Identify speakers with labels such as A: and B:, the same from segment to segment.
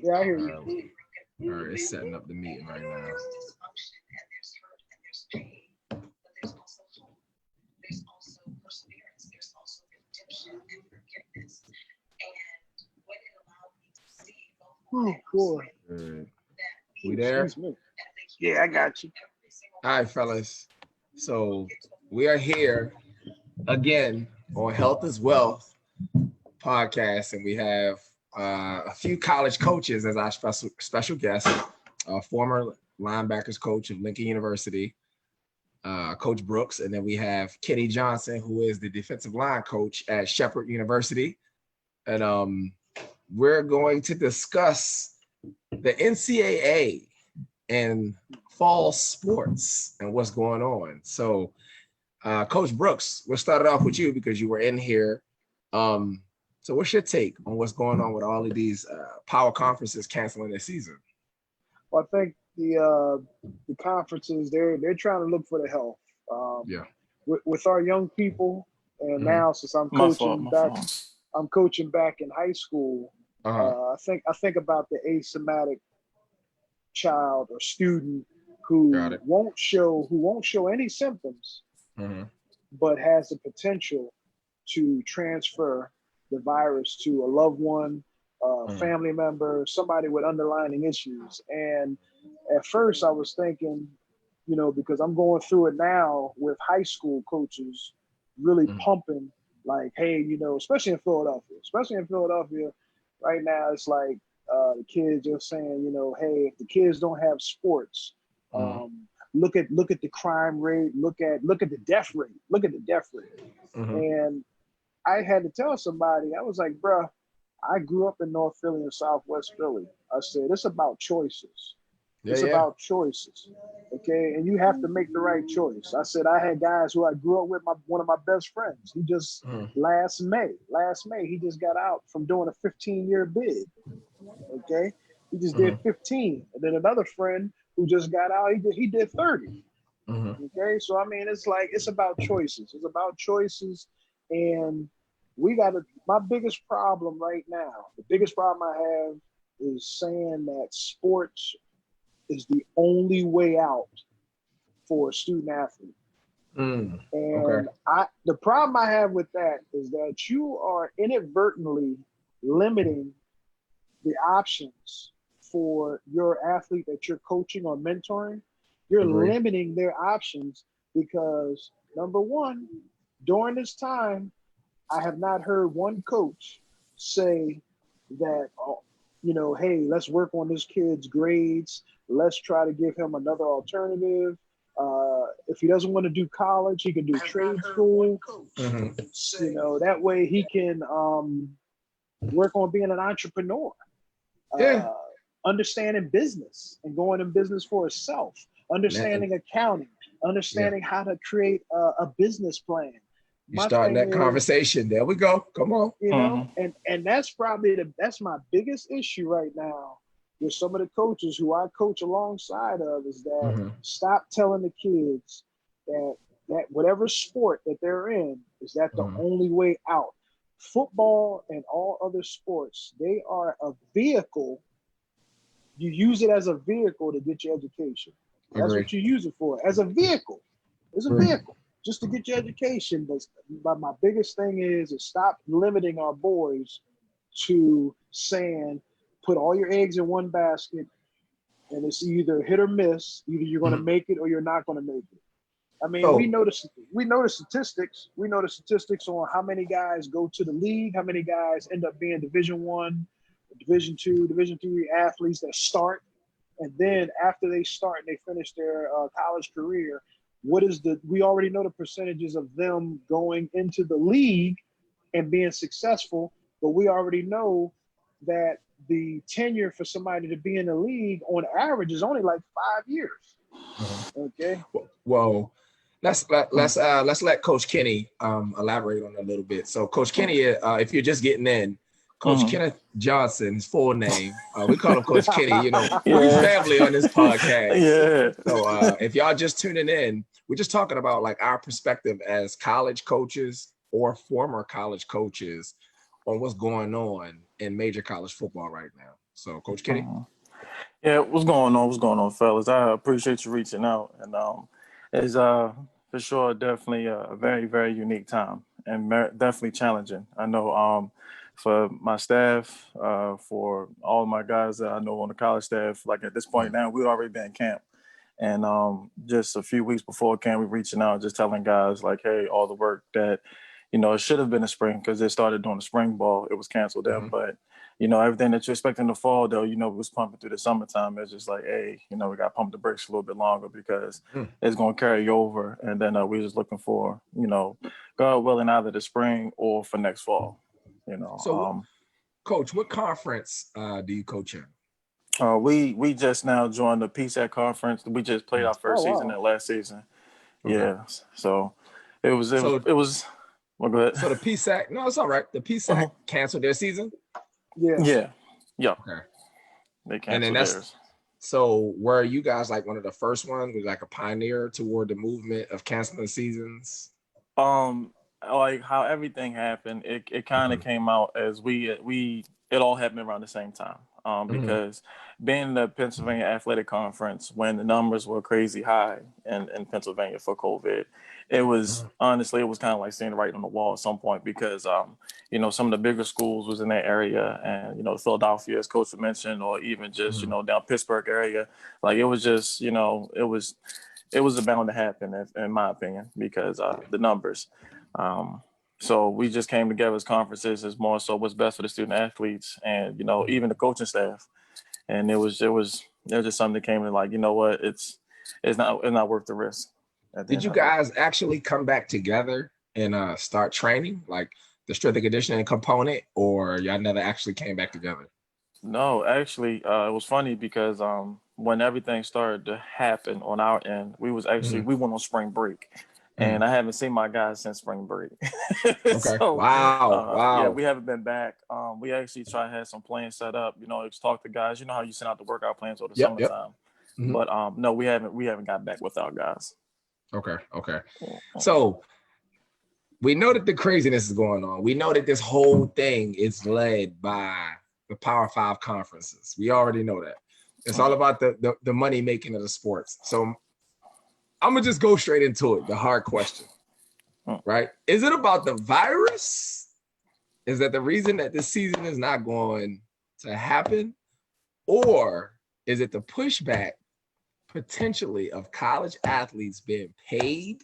A: Yeah, I hear you.
B: All right, it's setting up the meeting right now.
A: Oh boy,
B: Good. We there?
A: excuse me. Yeah, I got you.
B: All right, fellas. So we are here again on Health is Wealth podcast, and we have a few college coaches as our special guests. Former linebackers coach of Lincoln University, Coach Brooks, and then we have Kenny Johnson, who is the defensive line coach at Shepard University, and we're going to discuss the NCAA and fall sports and what's going on. So, Coach Brooks, we'll start it off with you because you were in here. So what's your take on what's going on with all of these power conferences canceling their season?
A: Well, I think the conferences they're trying to look for the health.
B: Yeah.
A: With our young people, and
B: Mhm.
A: now since I'm
C: My
A: coaching
C: fault.
A: I'm coaching back in high school.
B: Uh-huh.
A: I think about the asymptomatic child or student
B: Got it.
A: who won't show any symptoms,
B: Mhm.
A: but has the potential to transfer the virus to a loved one, a family member, somebody with underlying issues. And at first I was thinking, because I'm going through it now with high school coaches really pumping like, hey, especially in Philadelphia right now, it's like the kids are saying, hey, if the kids don't have sports, look at the crime rate, look at the death rate. And I had to tell somebody, I was like, bruh, I grew up in North Philly and Southwest Philly. I said, it's about choices. It's about choices. Okay. And you have to make the right choice. I said, I had guys who I grew up with, one of my best friends. He just last May, he just got out from doing a 15-year bid. Okay. He just did 15. And then another friend who just got out, he did 30. Okay. So, I mean, it's about choices. It's about choices. And my biggest problem right now, the biggest problem I have is saying that sports is the only way out for a student athlete. And the problem I have with that is that you are inadvertently limiting the options for your athlete that you're coaching or mentoring. You're limiting their options because, number one, during this time, I have not heard one coach say that, hey, let's work on this kid's grades. Let's try to give him another alternative. If he doesn't want to do college, he can do trade school. That way he can work on being an entrepreneur. Understanding business and going in business for himself. Understanding accounting. Understanding how to create a business plan.
B: You starting that conversation. There we go. Come on.
A: And that's probably that's my biggest issue right now with some of the coaches who I coach alongside of is that stop telling the kids that whatever sport that they're in is that the only way out. Football and all other sports, they are a vehicle. You use it as a vehicle to get your education. That's what you use it for, as a vehicle. It's a vehicle. Just to get your education, but my biggest thing is stop limiting our boys to saying, put all your eggs in one basket, and it's either hit or miss. Either you're going to make it or you're not going to make it. I mean, we know the statistics. We know the statistics on how many guys go to the league, how many guys end up being Division I, Division II, Division III athletes that start, and then after they start and they finish their college career. We already know the percentages of them going into the league and being successful, but we already know that the tenure for somebody to be in the league on average is only like 5 years. Okay.
B: Well, let's let Coach Kenny elaborate on that a little bit. So Coach Kenny, if you're just getting in, Coach Kenneth Johnson, his full name. We call him Coach Kenny. We're family on this podcast.
C: Yeah.
B: So if y'all just tuning in, we're just talking about like our perspective as college coaches or former college coaches on what's going on in major college football right now. So, Coach Kitty.
C: Yeah, what's going on? What's going on, fellas? I appreciate you reaching out, and it's for sure definitely a very very unique time and definitely challenging. I know for my staff, for all of my guys that I know on the college staff, like at this point now, we've already been in camp, and just a few weeks before camp, we reaching out, just telling guys like, hey, all the work that it should have been a spring because they started doing the spring ball, it was canceled then, but everything that you're expecting to fall, though, we was pumping through the summertime. It's just like, hey, we got to pump the brakes a little bit longer because it's going to carry over. And then we're just looking for, God willing, either the spring or for next fall,
B: So, Coach, what conference do you coach in?
C: We just now joined the PSAC conference. We just played our first season at last season. Okay. Yeah. So it was. Well, go ahead.
B: So the PSAC, no, it's all right. The PSAC canceled their season?
C: Yeah.
B: Okay.
C: They canceled theirs.
B: So were you guys like one of the first ones, was like a pioneer toward the movement of canceling seasons?
C: Like how everything happened, it kind of came out as it all happened around the same time. Because being in the Pennsylvania Athletic Conference, when the numbers were crazy high in Pennsylvania for COVID, it was honestly, it was kind of like seeing right on the wall at some point because, some of the bigger schools was in that area and, Philadelphia, as Coach mentioned, or even just, down Pittsburgh area, like it was just, it was bound to happen, in my opinion, because the numbers. So we just came together as conferences as more so what's best for the student athletes and, even the coaching staff. And it was just something that came in like, what, it's not worth the risk.
B: Did you guys actually come back together and start training, like the strength and conditioning component, or y'all never actually came back together?
C: No, actually, it was funny because when everything started to happen on our end, we was actually we went on spring break. And I haven't seen my guys since spring break.
B: Okay. So, wow.
C: Yeah, we haven't been back. We actually tried to have some plans set up. Just talk to guys. You know how you send out the workout plans over the summertime. But no, we haven't got back with our guys.
B: Okay. So we know that the craziness is going on. We know that this whole thing is led by the Power 5 conferences. We already know that. It's all about the money making of the sports. So I'm gonna just go straight into it. The hard question, right? Is it about the virus? Is that the reason that this season is not going to happen? Or is it the pushback potentially of college athletes being paid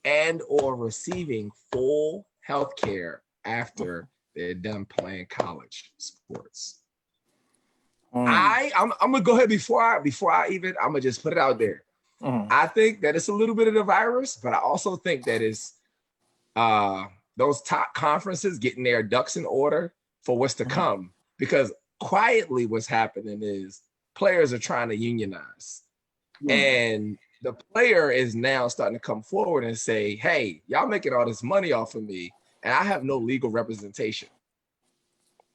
B: and or receiving full health care after they're done playing college sports? I'm gonna go ahead before I I'm gonna just put it out there. I think that it's a little bit of the virus, but I also think that it's those top conferences getting their ducks in order for what's to come. Because quietly what's happening is players are trying to unionize. And the player is now starting to come forward and say, hey, y'all making all this money off of me, and I have no legal representation.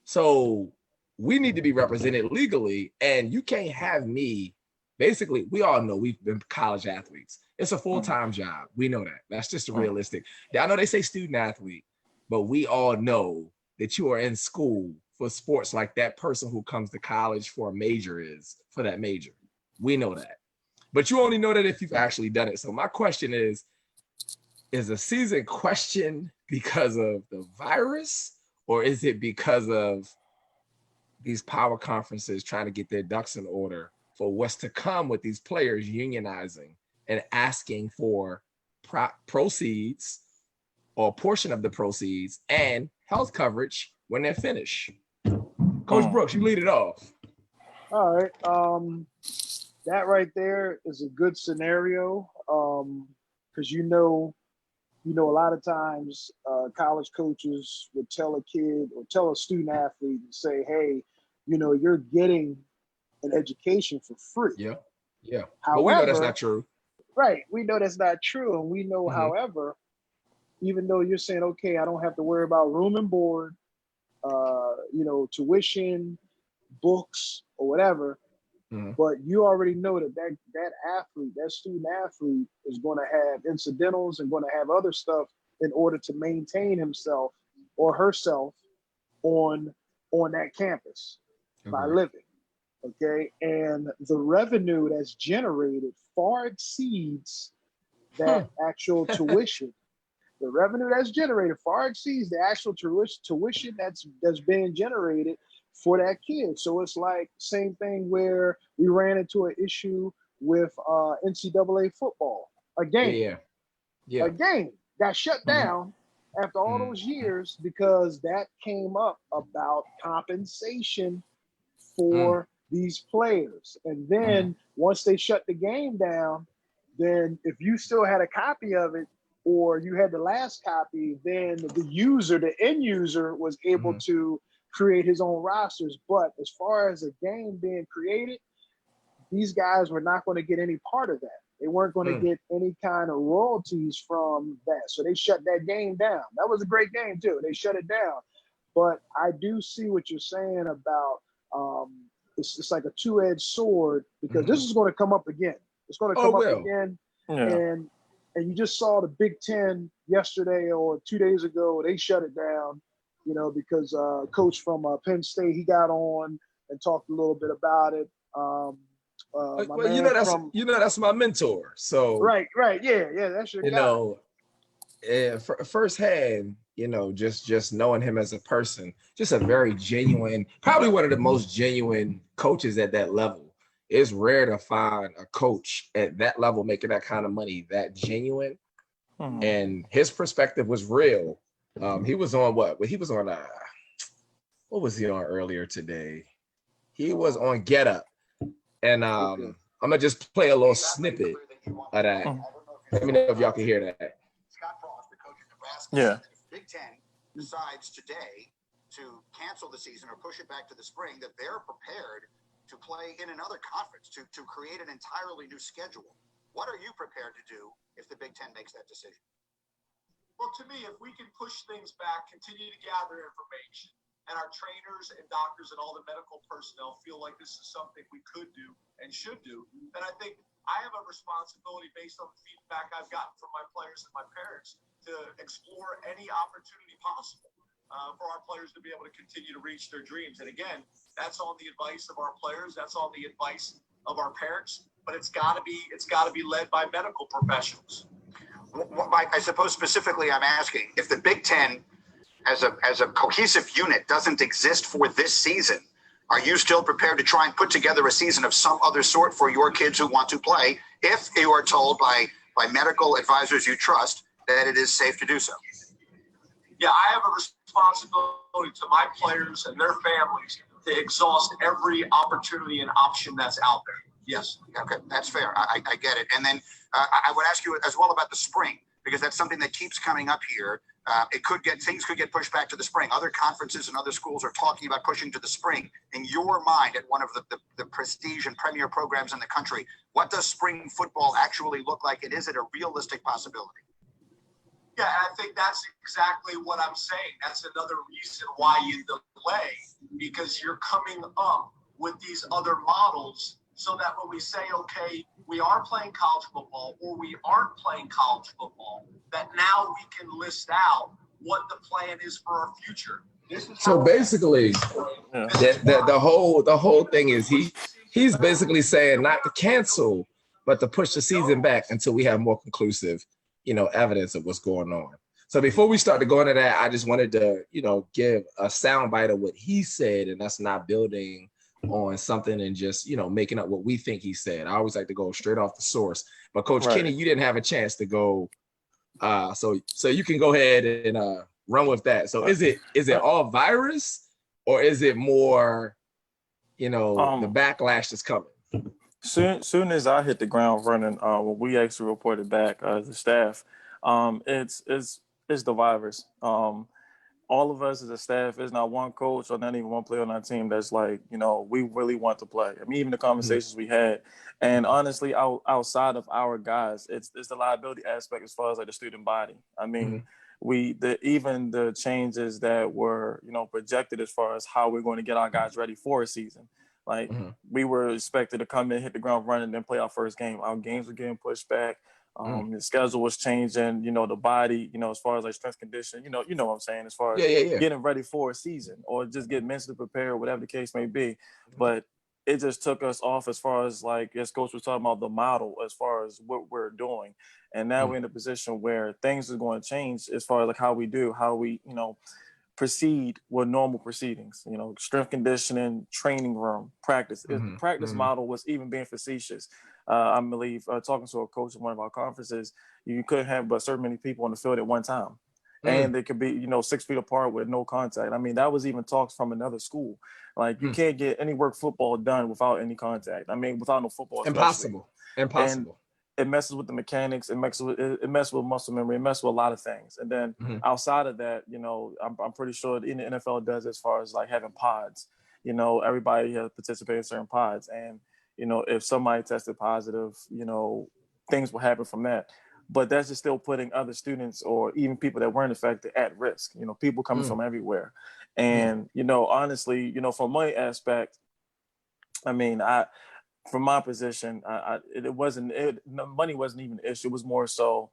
B: So we need to be represented legally, and you can't have me. Basically, we all know we've been college athletes. It's a full-time job. We know that. That's just realistic. I know they say student athlete, but we all know that you are in school for sports like that person who comes to college for a major is for that major. We know that. But you only know that if you've actually done it. So my question is the season questioned because of the virus, or is it because of these power conferences trying to get their ducks in order for what's to come with these players unionizing and asking for proceeds or a portion of the proceeds and health coverage when they're finished? Coach Brooks, you lead it off.
A: All right. That right there is a good scenario because a lot of times college coaches would tell a kid or tell a student athlete and say, hey, you're getting an education for free.
B: Yeah.
A: However,
B: but we know that's not true.
A: Right. We know that's not true. And we know, however, even though you're saying, okay, I don't have to worry about room and board, tuition, books, or whatever, but you already know that athlete, that student athlete is going to have incidentals and going to have other stuff in order to maintain himself or herself on that campus by
B: Agreed.
A: living. Okay, and the revenue that's generated far exceeds that actual tuition. The revenue that's generated far exceeds the actual tuition that's being generated for that kid. So it's like same thing where we ran into an issue with NCAA football. A game got shut down after all those years because that came up about compensation for these players. And then once they shut the game down, then if you still had a copy of it or you had the last copy, then the end user was able to create his own rosters. But as far as a game being created, these guys were not going to get any part of that. They weren't going to get any kind of royalties from that. So they shut that game down. That was a great game too. They shut it down. But I do see what you're saying about it's like a two-edged sword because this is going to come up again. It's going to come up again. Yeah. And you just saw the Big Ten yesterday or 2 days ago. They shut it down, because coach from Penn State, he got on and talked a little bit about it.
B: That's my mentor. So
A: right, yeah, that's your guy.
B: Firsthand, just knowing him as a person, just a very genuine, probably one of the most genuine coaches at that level. It's rare to find a coach at that level making that kind of money, that genuine. And his perspective was real. He was on what was he on earlier today? He was on Get Up. And I'm gonna just play a little snippet of that. Let me know if y'all can hear that.
D: Scott Frost, the coach of Nebraska.
C: Yeah.
D: Big Ten decides today to cancel the season or push it back to the spring, that they're prepared to play in another conference, to create an entirely new schedule. What are you prepared to do if the Big Ten makes that decision?
E: Well, to me, if we can push things back, continue to gather information, and our trainers and doctors and all the medical personnel feel like this is something we could do and should do, then I think I have a responsibility based on the feedback I've gotten from my players and my parents to explore any opportunity possible for our players to be able to continue to reach their dreams. And again, that's on the advice of our players. That's on the advice of our parents. But it's got to be led by medical professionals.
D: I suppose specifically, I'm asking if the Big Ten, as a cohesive unit, doesn't exist for this season. Are you still prepared to try and put together a season of some other sort for your kids who want to play, if you are told by medical advisors you trust that it is safe to do so?
E: Yeah, I have a responsibility to my players and their families to exhaust every opportunity and option that's out there. Yes.
D: Okay, that's fair. I get it. And then I would ask you as well about the spring, because that's something that keeps coming up here. Things could get pushed back to the spring. Other conferences and other schools are talking about pushing to the spring. In your mind, at one of the prestige and premier programs in the country, what does spring football actually look like? And is it a realistic possibility?
E: Yeah, and I think that's exactly what I'm saying. That's another reason why you delay, because you're coming up with these other models so that when we say, okay, we are playing college football or we aren't playing college football, that now we can list out what the plan is for our future.
B: So basically, the whole thing is he's basically saying not to cancel, but to push the season back until we have more conclusive, evidence of what's going on. So before we start to go into that, I just wanted to, give a soundbite of what he said, and that's not building on something and just, making up what we think he said. I always like to go straight off the source. But Coach Kenny, you didn't have a chance to go. So you can go ahead and run with that. So is it all virus, or is it more, the backlash that's coming?
C: Soon as I hit the ground running, when we actually reported back as a staff, it's the virus. All of us as a staff, there's not one coach or not even one player on our team that's like, we really want to play. I mean, even the conversations we had, and honestly, outside of our guys, it's the liability aspect as far as like the student body. I mean, even the changes that were, projected as far as how we're going to get our guys ready for a season. Like we were expected to come in, hit the ground running, then play our first game. Our games were getting pushed back. The schedule was changing, the body, as far as like strength conditioning, you know what I'm saying, as far as getting ready for a season or just getting mentally prepared, whatever the case may be. But it just took us off as far as like, as Coach was talking about, the model as far as what we're doing. And now we're in a position where things are going to change as far as like how we, proceed with normal proceedings, strength conditioning, training room, practice. The practice model was even being facetious. I believe talking to a coach at one of our conferences, you couldn't have but certain many people on the field at one time. And they could be, 6 feet apart with no contact. I mean, that was even talks from another school. Like you can't get any work football done without any contact. I mean, without no football.
B: Impossible.
C: And it messes with the mechanics. It messes with muscle memory. It messes with a lot of things. And then outside of that, I'm pretty sure the NFL does as far as like having pods. Everybody has participated in certain pods. And, if somebody tested positive, things will happen from that. But that's just still putting other students or even people that weren't affected at risk, people coming from everywhere. And, honestly, from my aspect, I mean, from my position, money wasn't even an issue. It was more so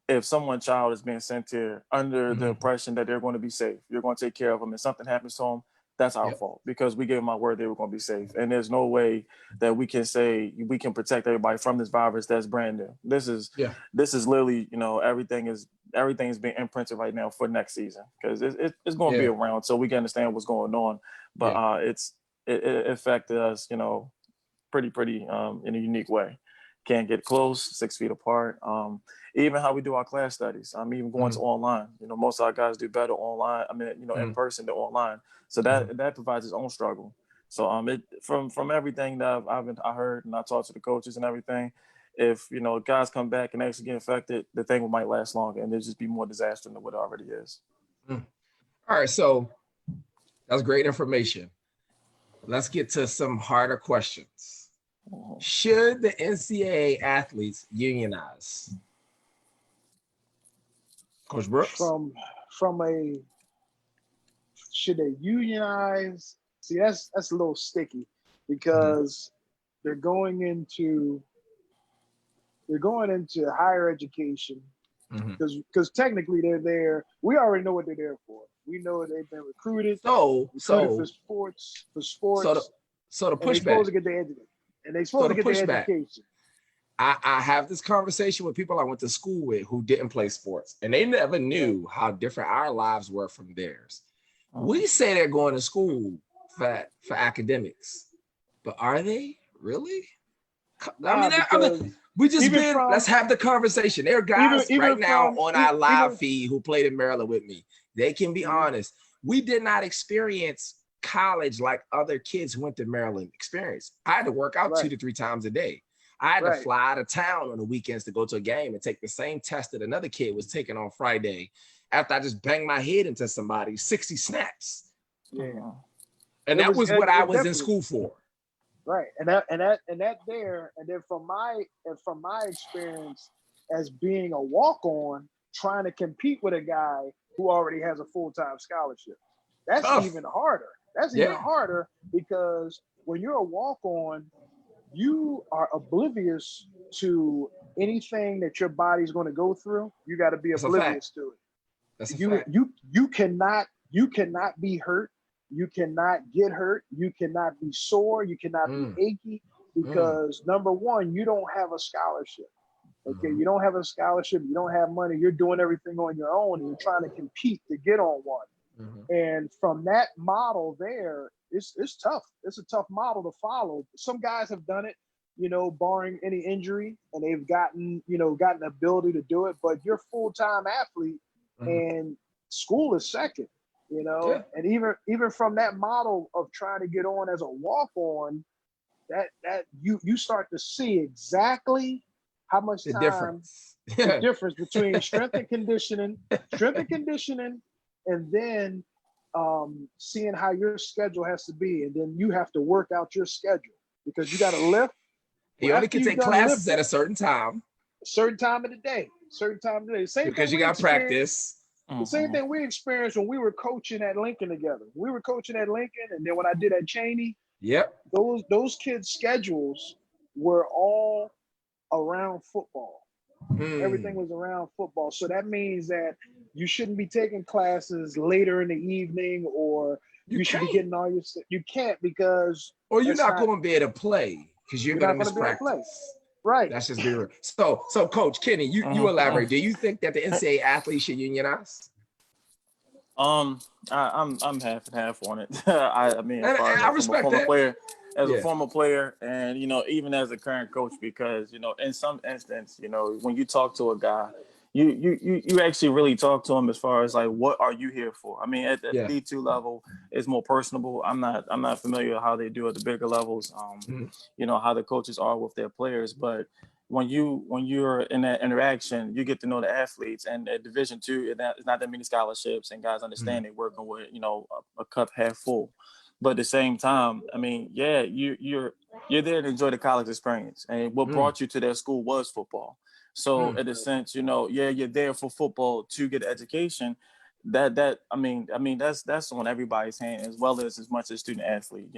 C: if someone's child is being sent here under the impression that they're going to be safe, you're going to take care of them, and something happens to them, that's our fault because we gave them our word they were going to be safe. And there's no way that we can say we can protect everybody from this virus that's brand new. This is literally, everything is being imprinted right now for next season because it's going to be around, so we can understand what's going on. But it affected us, pretty in a unique way. Can't get close, 6 feet apart. Even how we do our class studies. I'm even going to online. Most of our guys do better online. I mean, in person than online. So that provides its own struggle. So from everything that I heard and I talked to the coaches and everything, if guys come back and actually get infected, the thing might last longer and there'll just be more disaster than what it already is.
B: All right, so that's great information. Let's get to some harder questions. Should the NCAA athletes unionize? Coach Brooks?
A: Should they unionize? See, that's a little sticky because they're going into higher education because technically they're there. We already know what they're there for. We know they've been recruited.
B: So
A: for sports.
B: So the pushback.
A: They're supposed to get their education. And they're supposed to get their education.
B: I have this conversation with people I went to school with who didn't play sports, and they never knew how different our lives were from theirs. We say they're going to school for academics, but are they really? Let's have the conversation. There are guys right now on our live feed who played in Maryland with me. They can be honest. We did not experience college like other kids who went to Maryland experienced. I had to work out 2 to 3 times a day. I had to fly out of town on the weekends to go to a game and take the same test that another kid was taking on Friday after I just banged my head into somebody 60 snaps.
A: Yeah.
B: And that was what I was in school for.
A: Right. And then from my experience as being a walk-on, trying to compete with a guy who already has a full-time scholarship. That's even harder. That's even harder because when you're a walk-on, you are oblivious to anything that your body's going to go through. You got to be oblivious to it.
B: That's a fact.
A: You cannot be hurt. You cannot get hurt. You cannot be sore. You cannot be achy because number one, you don't have a scholarship. Okay, you don't have a scholarship. You don't have money. You're doing everything on your own, and you're trying to compete to get on one. And from that model there, it's tough. It's a tough model to follow. Some guys have done it, barring any injury, and they've gotten the ability to do it. But you're a full-time athlete, and school is second. And even from that model of trying to get on as a walk-on, that you start to see exactly how much time the difference between strength and conditioning, and then seeing how your schedule has to be, and then you have to work out your schedule because you got to lift.
B: You only can take classes at a certain time
A: of the day. Same
B: because you got practice.
A: The same thing we experienced when we were coaching at Lincoln together. We were coaching at Lincoln, and then when I did at Cheney, those kids' schedules were all around football. Everything was around football. So that means that you shouldn't be taking classes later in the evening, or you should be getting all your stuff. You can't, because
B: or you're not going to be able to play because you're going to miss practice.
A: Right.
B: That's just be real. So Coach Kenny, you elaborate. Do you think that the NCAA athletes should unionize?
C: I'm half and half on it. I mean, as far as
B: I respect
C: a former
B: that.
C: player, a former player, and even as a current coach, because in some instance, when you talk to a guy, you actually really talk to him as far as like, what are you here for? I mean, at the D2 level, it's more personable. I'm not familiar with how they do at the bigger levels. How the coaches are with their players, but when you're in that interaction, you get to know the athletes. And at Division II, it's not that many scholarships, and guys understand they're working with a cup half full. But at the same time, I mean, you're there to enjoy the college experience, and what brought you to that school was football. So in a sense, you're there for football to get education. That's on everybody's hand, as well as much as student athlete.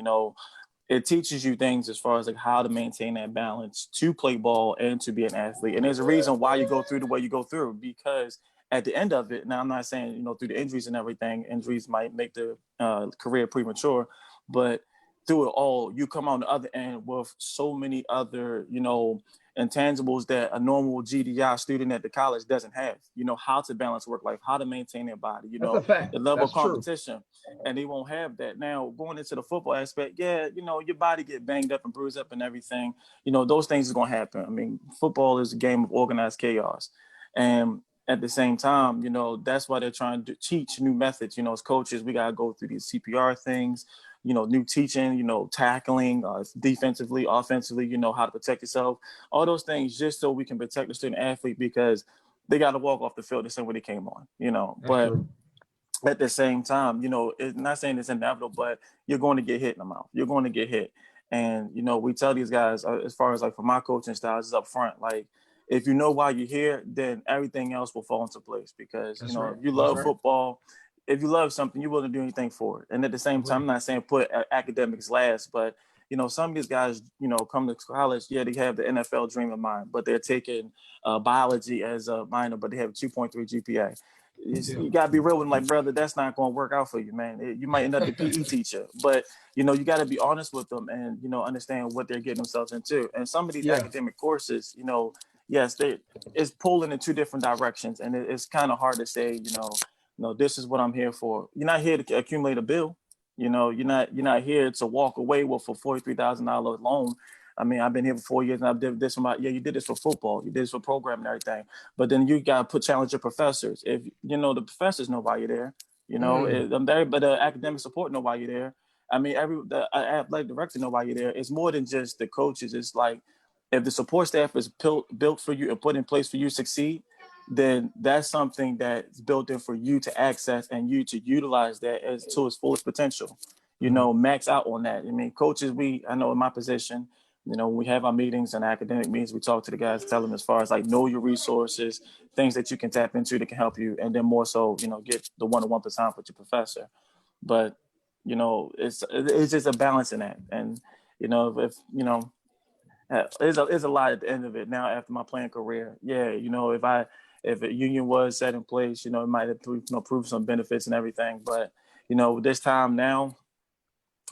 C: It teaches you things as far as like how to maintain that balance to play ball and to be an athlete. And there's a reason why you go through the way you go through, because at the end of it, now I'm not saying, through the injuries and everything, injuries might make the career premature, but through it all, you come on the other end with so many other, intangibles that a normal GDI student at the college doesn't have. How to balance work life, how to maintain their body, the level of competition. And they won't have that. Now, going into the football aspect, your body get banged up and bruised up and everything. Those things are going to happen. I mean, football is a game of organized chaos. And at the same time, that's why they're trying to teach new methods. As coaches, we got to go through these CPR things, new teaching, tackling defensively, offensively, how to protect yourself, all those things, just so we can protect the student athlete, because they got to walk off the field the same way they came on, but true. At the same time, it's not saying it's inevitable, but you're going to get hit in the mouth. You're going to get hit. And, we tell these guys, as far as like for my coaching styles, is up front, like, if you know why you're here, then everything else will fall into place, because, if you love football, if you love something, you're willing to do anything for it. And at the same time, I'm not saying put academics last, but, some of these guys, come to college, they have the NFL dream in mind, but they're taking biology as a minor, but they have a 2.3 GPA. You got to be real with them, like, brother, that's not going to work out for you, man. You might end up the PE teacher, but, you got to be honest with them and, understand what they're getting themselves into. And some of these academic courses, yes, it's pulling in two different directions. And it's kind of hard to say, this is what I'm here for. You're not here to accumulate a bill. You're not here to walk away with a $43,000 loan. I mean, I've been here for 4 years and I've did this for you did this for football, you did this for programming and everything. But then you got to challenge your professors. If, the professors know why you're there, I'm there, but the academic support know why you're there. I mean, the athletic director know why you're there. It's more than just the coaches. It's like, if the support staff is built for you and put in place for you to succeed, then that's something that's built in for you to access and you to utilize that as to its fullest potential. Max out on that. I mean, coaches, I know in my position, when we have our meetings and academic meetings, we talk to the guys, tell them as far as like, know your resources, things that you can tap into that can help you. And then more so, get the 1-on-1% with your professor. But, it's just a balancing act. And, if there's a lot at the end of it now after my playing career. If a union was set in place, it might have prove some benefits and everything. But, this time now,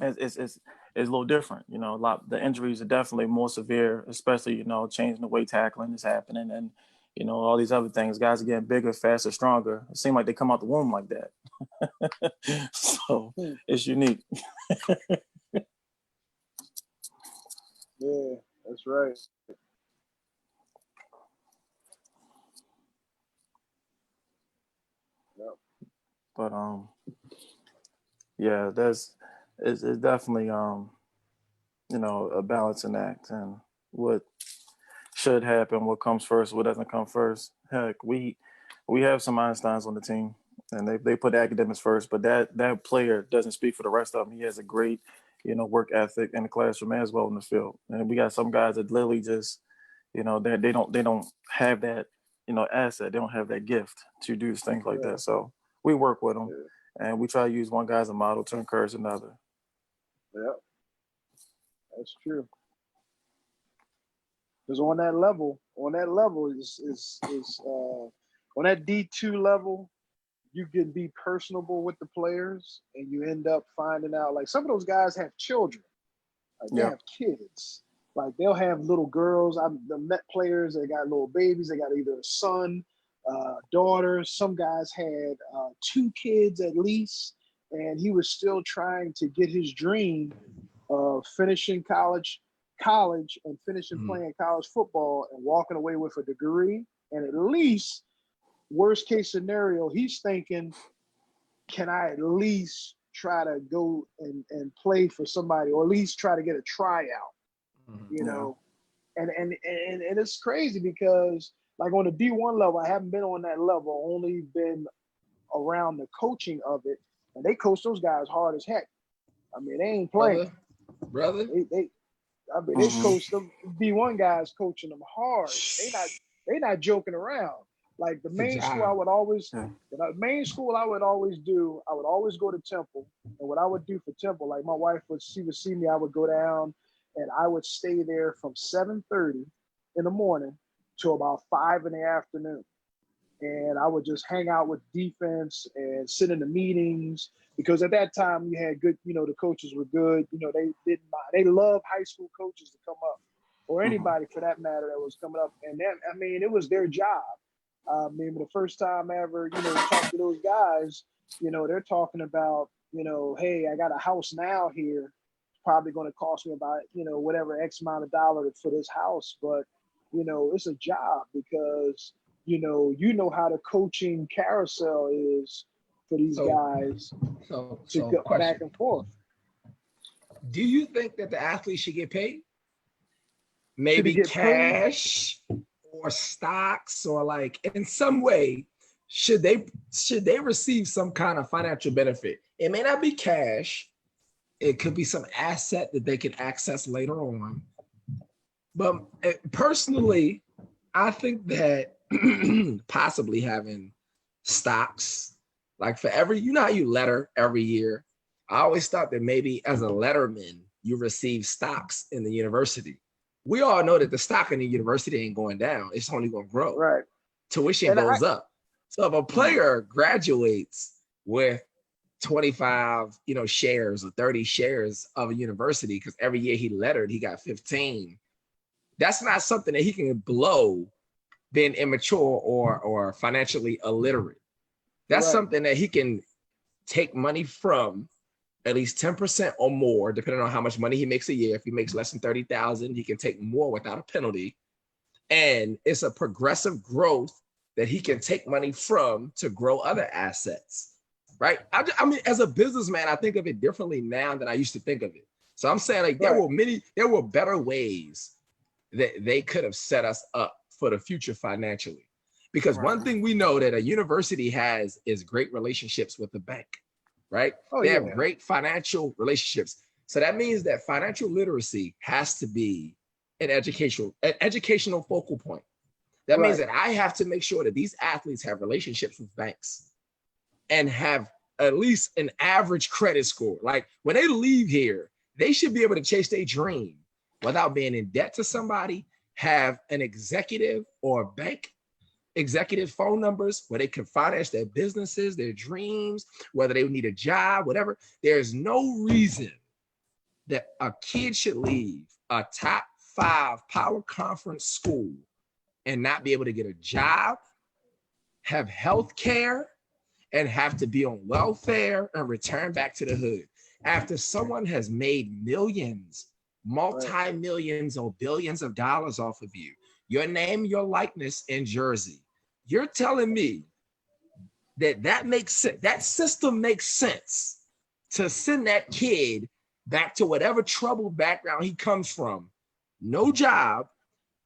C: it's a little different. The injuries are definitely more severe, especially, changing the way tackling is happening. And, all these other things, guys are getting bigger, faster, stronger. It seems like they come out the womb like that. So it's unique.
A: Yeah, that's right. Yep.
C: But it's definitely a balancing act, and what should happen, what comes first, what doesn't come first. Heck, we have some Einsteins on the team, and they put academics first, but that player doesn't speak for the rest of them. He has a great work ethic in the classroom as well in the field. And we got some guys that literally just they don't have that asset. They don't have that gift to do things like that. So we work with them, and we try to use one guy as a model to encourage another.
A: Yeah, that's true. Because on that level on that D2 level, you can be personable with the players, and you end up finding out like some of those guys have children, like they have kids, like they'll have little girls. I've met players that got little babies. They got either a son, daughter. Some guys had 2 kids at least, and he was still trying to get his dream of finishing college and finishing playing college football and walking away with a degree. And at least, worst case scenario, he's thinking, can I at least try to go and play for somebody, or at least try to get a tryout, you know? And it's crazy because like on the D1 level, I haven't been on that level, only been around the coaching of it, and they coach those guys hard as heck. I mean, they ain't playing.
B: Brother.
A: They coach them D1 guys, coaching them hard. They not joking around. Like the main school I would always do, I would always go to Temple. And what I would do for Temple, like my wife she would see me, I would go down and I would stay there from 7:30 in the morning to about 5 in the afternoon. And I would just hang out with defense and sit in the meetings, because at that time you had good, the coaches were good. They didn't mind. They love high school coaches to come up, or anybody for that matter that was coming up. And then, I mean, it was their job. I mean, the first time I ever, talked to those guys, they're talking about, hey, I got a house now here. It's probably going to cost me about, whatever X amount of dollars for this house. But, it's a job because, you know how the coaching carousel is for these guys to go back and forth.
B: Do you think that the athletes should get paid? Maybe cash or stocks, or like in some way, should they receive some kind of financial benefit? It may not be cash. It could be some asset that they can access later on. But personally, I think that possibly having stocks, like for every, how you letter every year. I always thought that maybe as a letterman, you receive stocks in the university. We all know that the stock in the university ain't going down. It's only going to grow.
A: Right.
B: Tuition goes up. So if a player graduates with 25, shares or 30 shares of a university, because every year he lettered, he got 15. That's not something that he can blow being immature or financially illiterate. That's something that he can take money from, at least 10% or more, depending on how much money he makes a year. If he makes less than 30,000, he can take more without a penalty. And it's a progressive growth that he can take money from to grow other assets, right? I mean, as a businessman, I think of it differently now than I used to think of it. So I'm saying like there were better ways that they could have set us up for the future financially. Because one thing we know that a university has is great relationships with the bank, right? They have great financial relationships. So that means that financial literacy has to be an educational focal point. That means that I have to make sure that these athletes have relationships with banks and have at least an average credit score. Like when they leave here, they should be able to chase their dream without being in debt to somebody, have an executive or bank executive phone numbers where they can finance their businesses, their dreams, whether they need a job, whatever. There's no reason that a kid should leave a top 5 power conference school and not be able to get a job, have health care, and have to be on welfare and return back to the hood. After someone has made millions, multi-millions or billions of dollars off of you, your name, your likeness in Jersey, you're telling me that makes sense, that system makes sense to send that kid back to whatever troubled background he comes from, no job.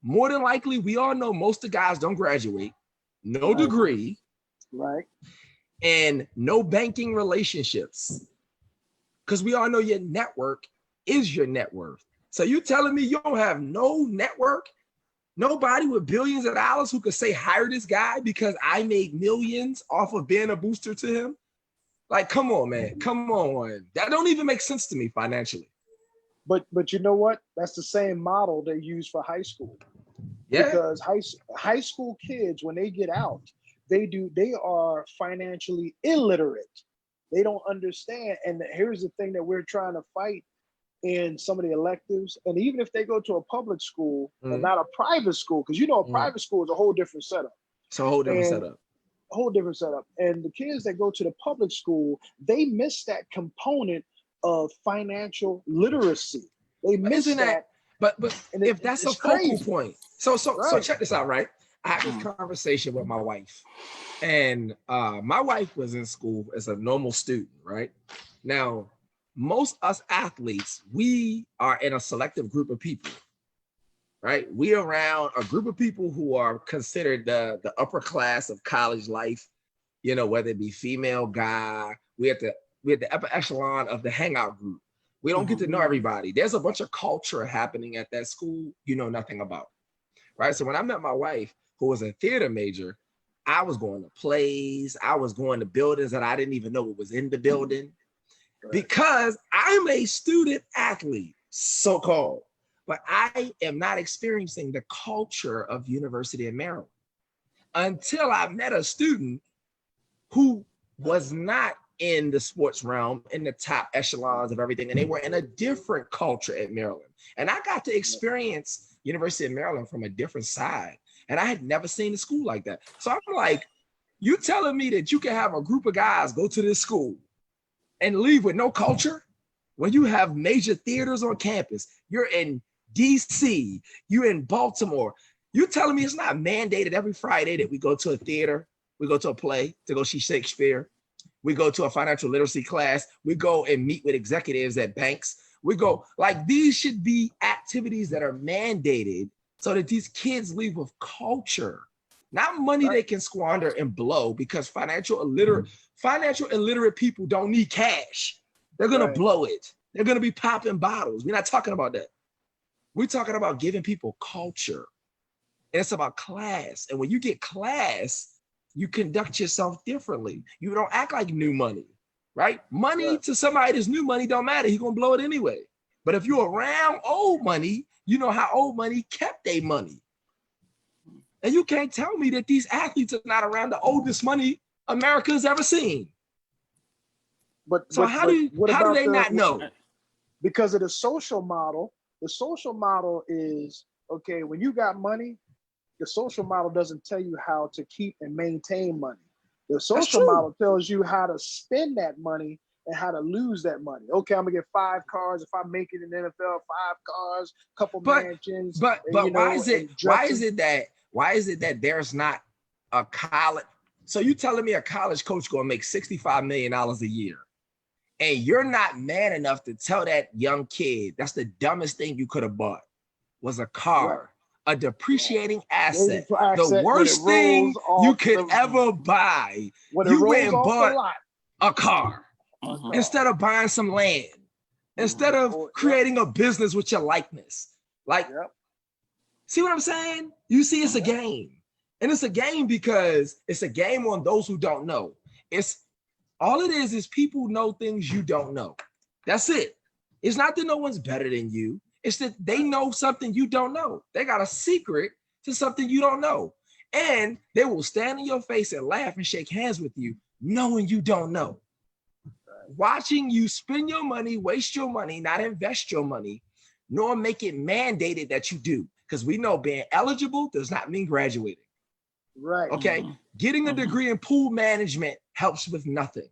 B: More than likely, we all know most of the guys don't graduate, no degree, and no banking relationships. Because we all know your network is your net worth. So you telling me you don't have no network, nobody with billions of dollars who could say, hire this guy because I made millions off of being a booster to him? Like, come on, man, come on. That don't even make sense to me financially.
A: But you know what? That's the same model they use for high school.
B: Yeah.
A: Because high school kids, when they get out, they are financially illiterate. They don't understand. And here's the thing that we're trying to fight in some of the electives. And even if they go to a public school and not a private school, because a private school is a whole different setup.
B: So a whole different setup.
A: A whole different setup. And the kids that go to the public school, they miss that component of financial literacy. They miss that.
B: But if that's a focal point, so check this out, right? I had this conversation with my wife, and my wife was in school as a normal student, right? Now, most us athletes, we are in a selective group of people, right? We are around a group of people who are considered the upper class of college life, whether it be female, guy. We at the upper echelon of the hangout group. We don't get to know everybody. There's a bunch of culture happening at that school you know nothing about, right? So when I met my wife, who was a theater major, I was going to plays. I was going to buildings that I didn't even know what was in the building, because I'm a student athlete, so-called, but I am not experiencing the culture of University of Maryland until I met a student who was not in the sports realm, in the top echelons of everything. And they were in a different culture at Maryland. And I got to experience University of Maryland from a different side. And I had never seen a school like that. So I'm like, you telling me that you can have a group of guys go to this school and leave with no culture when you have major theaters on campus? You're in DC, you're in Baltimore. You telling me it's not mandated every Friday that we go to a theater, we go to a play to go see Shakespeare, we go to a financial literacy class, we go and meet with executives at banks, we go, like, these should be activities that are mandated so that these kids leave with culture, not money they can squander and blow, because financial illiterate people don't need cash. They're gonna blow it. They're gonna be popping bottles. We're not talking about that. We're talking about giving people culture. And it's about class. And when you get class, you conduct yourself differently. You don't act like new money, right? Money to somebody that's new money don't matter. He's gonna blow it anyway. But if you're around old money, you know how old money kept their money. And you can't tell me that these athletes are not around the oldest money America's ever seen. How do they not know?
A: Because of the social model. The social model is, okay, when you got money, the social model doesn't tell you how to keep and maintain money. The social model tells you how to spend that money and how to lose that money. Okay, I'm gonna get 5 cars if I make it in the NFL, 5 cars, couple mansions.
B: But why is it that there's not a college? So you telling me a college coach gonna make $65 million a year, and you're not man enough to tell that young kid that's the dumbest thing you could have bought was a car, a depreciating asset, the worst thing you could ever buy. You went and bought a car instead of buying some land, instead of creating a business with your likeness. Like, see what I'm saying? You see, it's a game. And it's a game because it's a game on those who don't know. It's all it is people know things you don't know. That's it. It's not that no one's better than you. It's that they know something you don't know. They got a secret to something you don't know. And they will stand in your face and laugh and shake hands with you, knowing you don't know. Watching you spend your money, waste your money, not invest your money, nor make it mandated that you do. Because we know being eligible does not mean graduating.
A: Right.
B: Okay. Getting a degree in pool management helps with nothing.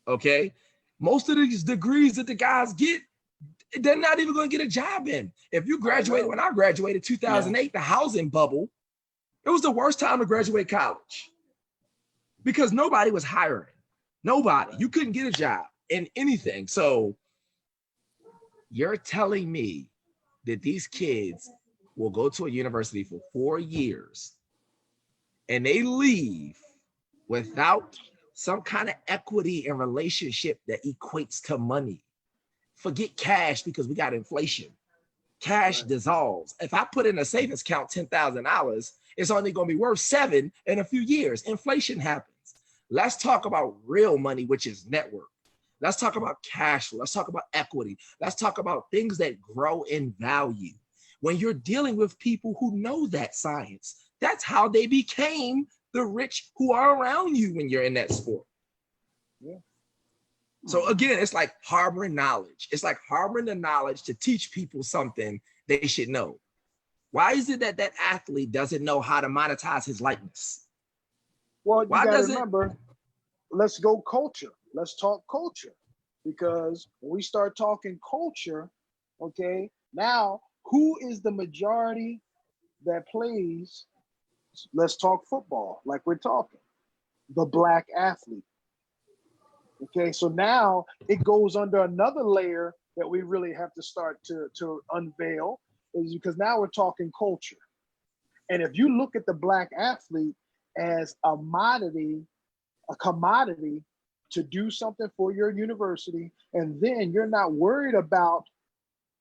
B: Okay. Most of these degrees that the guys get, they're not even going to get a job in. If you graduated, when I graduated 2008, the housing bubble, it was the worst time to graduate college because nobody was hiring. Nobody. You couldn't get a job in anything. So you're telling me that these kids will go to a university for 4 years and they leave without some kind of equity and relationship that equates to money. Forget cash because we got inflation. Cash dissolves. If I put in a savings account $10,000, it's only going to be worth $7 in a few years. Inflation happens. Let's talk about real money, which is network. Let's talk about cash flow. Let's talk about equity. Let's talk about things that grow in value. when you're dealing with people who know that science. That's how they became the rich who are around you when you're in that sport.
A: Yeah.
B: So again, it's like harboring knowledge. It's like harboring the knowledge to teach people something they should know. Why is it that that athlete doesn't know how to monetize his likeness?
A: Well, you
B: Why
A: got to
B: doesn't
A: remember, let's go culture. Let's talk culture. Because when we start talking culture, okay, now who is the majority that plays? Let's talk football, like we're talking. The Black athlete. Okay, so now it goes under another layer that we really have to start to unveil, is because now we're talking culture. And if you look at the Black athlete as a commodity to do something for your university, and then you're not worried about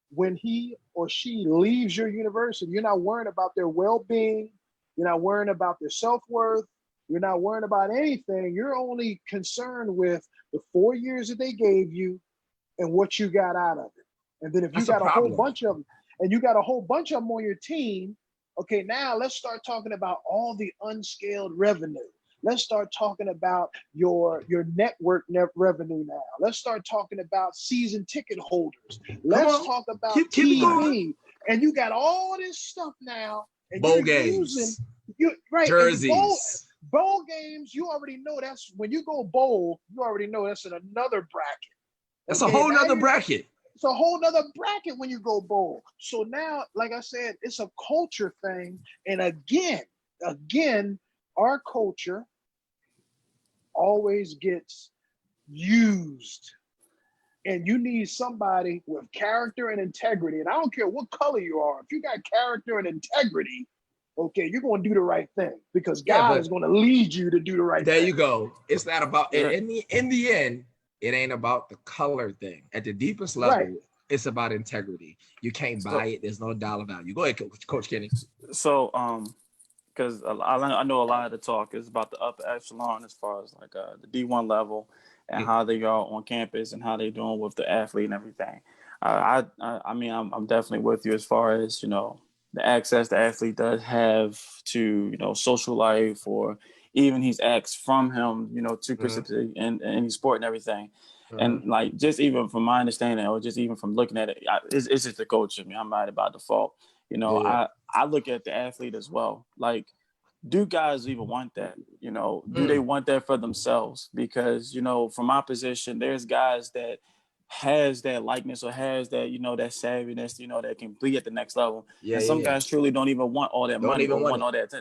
A: when he or she leaves your university, you're not worrying about their well-being, you're not worrying about their self-worth, you're not worrying about anything. You're only concerned with the 4 years that they gave you and what you got out of it. And then if you got a whole bunch of them, and you got a whole bunch of them on your team, okay, now let's start talking about all the unscaled revenue. Let's start talking about your network revenue now. Let's start talking about season ticket holders. Let's talk about TV. And you got all this stuff now. And
B: bowl games, jerseys.
A: Bowl games, you already know that's when you go bowl, you already know that's in another bracket.
B: That's a whole nother bracket.
A: It's a whole nother bracket when you go bowl. So now, like I said, it's a culture thing. And again, our culture always gets used. And you need somebody with character and integrity. And I don't care what color you are. If you got character and integrity, okay, you're going to do the right thing because God is going to lead you to do the right thing.
B: There you go. It's not about, in the end, it ain't about the color thing. At the deepest level, it's about integrity. You can't buy it. There's no dollar value. Go ahead, Coach Kenny.
C: So, because I know a lot of the talk is about the upper echelon as far as like the D1 level and how they are on campus and how they're doing with the athlete and everything. I mean, I'm definitely with you as far as, you know, the access the athlete does have to, you know, social life, or even he's asked from him, you know, to participate in any sport and everything. And like, just even from my understanding, or just even from looking at it, it's just the coach of me. I'm right by default. You know, I look at the athlete as well. Like, do guys even want that? You know, do they want that for themselves? Because, you know, from my position, there's guys that has that likeness or has that, you know, that savviness, you know, that can be at the next level. And some guys truly don't even want all that money or want all that.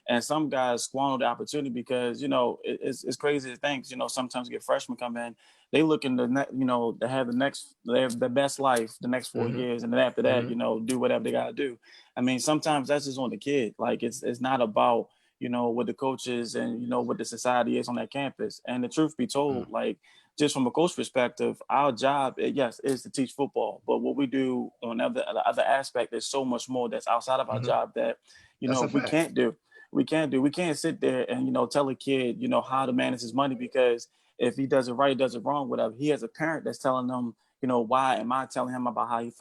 C: And some guys squander the opportunity because, you know, it's crazy to think, you know, sometimes you get freshmen come in, they looking to, you know, to have the best life the next 4 years. And then after that, you know, do whatever they got to do. I mean, sometimes that's just on the kid. Like, it's not about, you know, what the coaches and, you know, what the society is on that campus. And the truth be told, like, just from a coach perspective, our job, yes, is to teach football. But what we do on the other aspect, there's so much more that's outside of our job that, you know, we can't do. We can't sit there and, you know, tell a kid, you know, how to manage his money, because if he does it right, does it wrong, whatever, he has a parent that's telling him, you know, why am I telling him about how he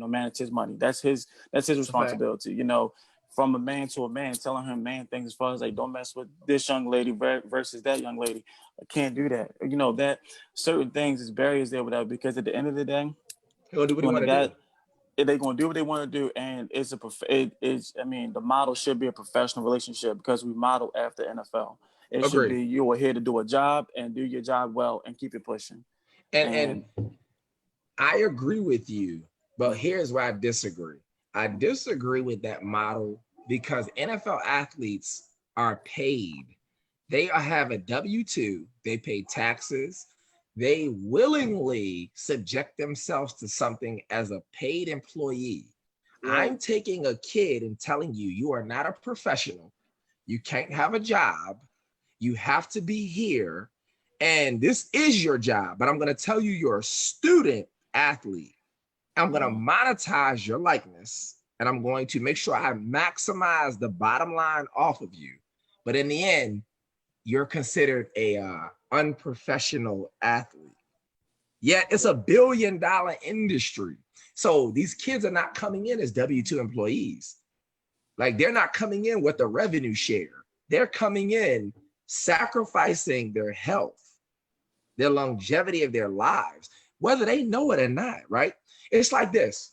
C: manage his money? That's his responsibility, you know. From a man to a man, telling him man things as far as like, don't mess with this young lady versus that young lady. I can't do that. You know, that certain things is barriers there without, because at the end of the day,
B: He'll do what he want to do.
C: They're going to do what they want to do. And I mean, the model should be a professional relationship, because we model after NFL. It should be, you are here to do a job and do your job well and keep it pushing.
B: And I agree with you, but here's where I disagree. I disagree with that model because NFL athletes are paid. They have a W-2. They pay taxes. They willingly subject themselves to something as a paid employee. I'm taking a kid and telling you, you are not a professional. You can't have a job. You have to be here. And this is your job. But I'm going to tell you, you're a student athlete. I'm going to monetize your likeness, and I'm going to make sure I maximize the bottom line off of you. But in the end, you're considered a unprofessional athlete. Yet it's $1 billion industry. So these kids are not coming in as W-2 employees. Like they're not coming in with a revenue share. They're coming in sacrificing their health, their longevity of their lives, whether they know it or not, right? It's like this.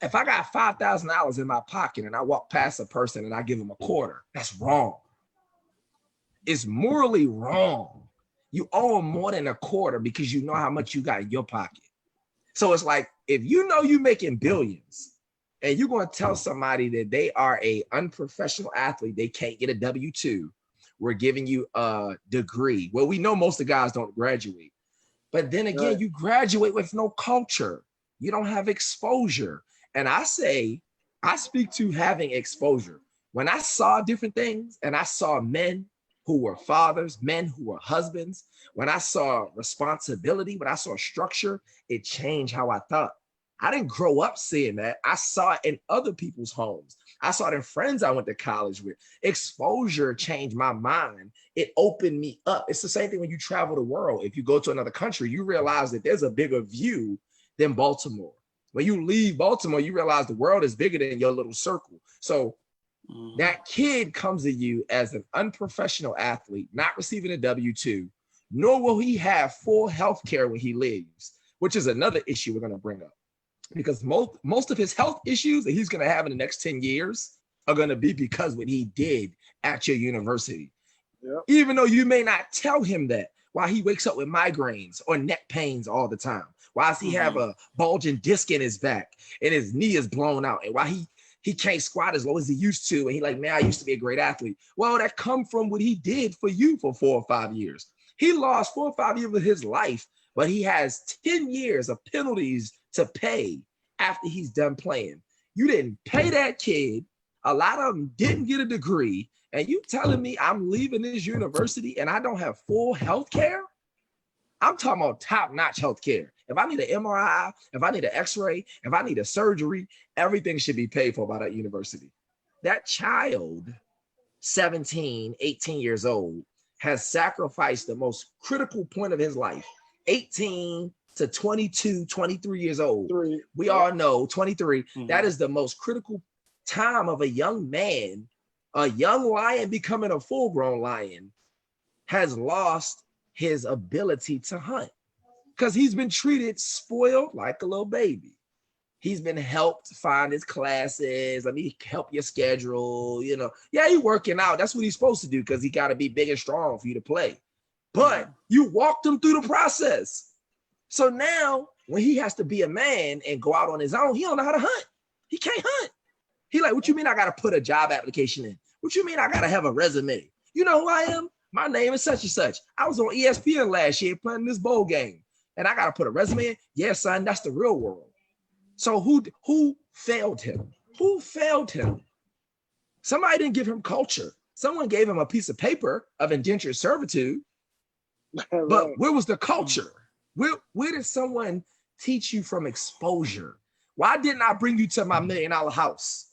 B: If I got $5,000 in my pocket and I walk past a person and I give them a quarter, that's wrong. It's morally wrong. You owe them more than a quarter because you know how much you got in your pocket. So it's like, if you know you're making billions and you're going to tell somebody that they are a unprofessional athlete, they can't get a W-2, we're giving you a degree. Well, we know most of the guys don't graduate. But then again, right. You graduate with no culture. You don't have exposure. And I speak to having exposure. When I saw different things and I saw men who were fathers, men who were husbands, when I saw responsibility, when I saw structure, it changed how I thought. I didn't grow up seeing that. I saw it in other people's homes. I saw it in friends I went to college with. Exposure changed my mind. It opened me up. It's the same thing when you travel the world. If you go to another country, you realize that there's a bigger view than Baltimore. When you leave Baltimore, you realize the world is bigger than your little circle. So that kid comes to you as an unprofessional athlete, not receiving a W-2, nor will he have full health care when he leaves, which is another issue we're going to bring up. Because most of his health issues that he's going to have in the next 10 years are going to be because what he did at your university. Yep. Even though you may not tell him that, why he wakes up with migraines or neck pains all the time. Why does he have a bulging disc in his back and his knee is blown out? And why he can't squat as low as he used to? And he like, man, I used to be a great athlete. Well, that come from what he did for you for 4 or 5 years. He lost 4 or 5 years of his life, but he has 10 years of penalties to pay after he's done playing. You didn't pay that kid. A lot of them didn't get a degree. And you telling me I'm leaving this university and I don't have full health care? I'm talking about top-notch health care. If I need an MRI, if I need an x-ray, if I need a surgery, everything should be paid for by that university. That child, 17, 18 years old, has sacrificed the most critical point of his life. 18 to 22, 23 years old. We all know 23, that is the most critical time of a young man. A young lion becoming a full-grown lion has lost his ability to hunt because he's been treated spoiled like a little baby. He's been helped find his classes. Let me help your schedule. You know, yeah, he's working out. That's what he's supposed to do because he got to be big and strong for you to play. But you walked him through the process. So now when he has to be a man and go out on his own, he don't know how to hunt. He can't hunt. He like, what you mean I got to put a job application in? What you mean I got to have a resume? You know who I am? My name is such and such. I was on ESPN last year playing this bowl game. And I got to put a resume in? Yeah, son, that's the real world. So who failed him? Who failed him? Somebody didn't give him culture. Someone gave him a piece of paper of indentured servitude. Right. But where was the culture? Where did someone teach you from exposure? Why didn't I bring you to my $1 million house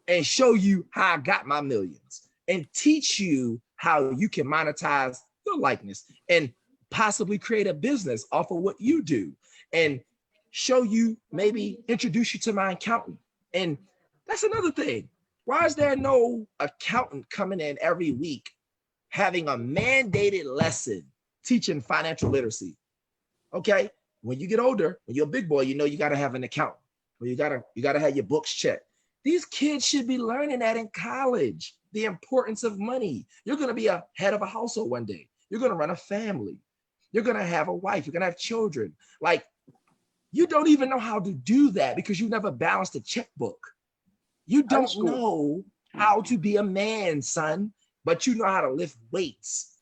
B: and show you how I got my millions and teach you how you can monetize your likeness and possibly create a business off of what you do and show you, maybe introduce you to my accountant? And that's another thing. Why is there no accountant coming in every week having a mandated lesson teaching financial literacy? Okay, when you get older, when you're a big boy, you know you got to have an accountant. Well, you gotta have your books checked. These kids should be learning that in college, the importance of money. You're gonna be a head of a household one day. You're gonna run a family. You're gonna have a wife. You're gonna have children. Like, you don't even know how to do that because you never balanced a checkbook. You don't know how to be a man, son, but you know how to lift weights.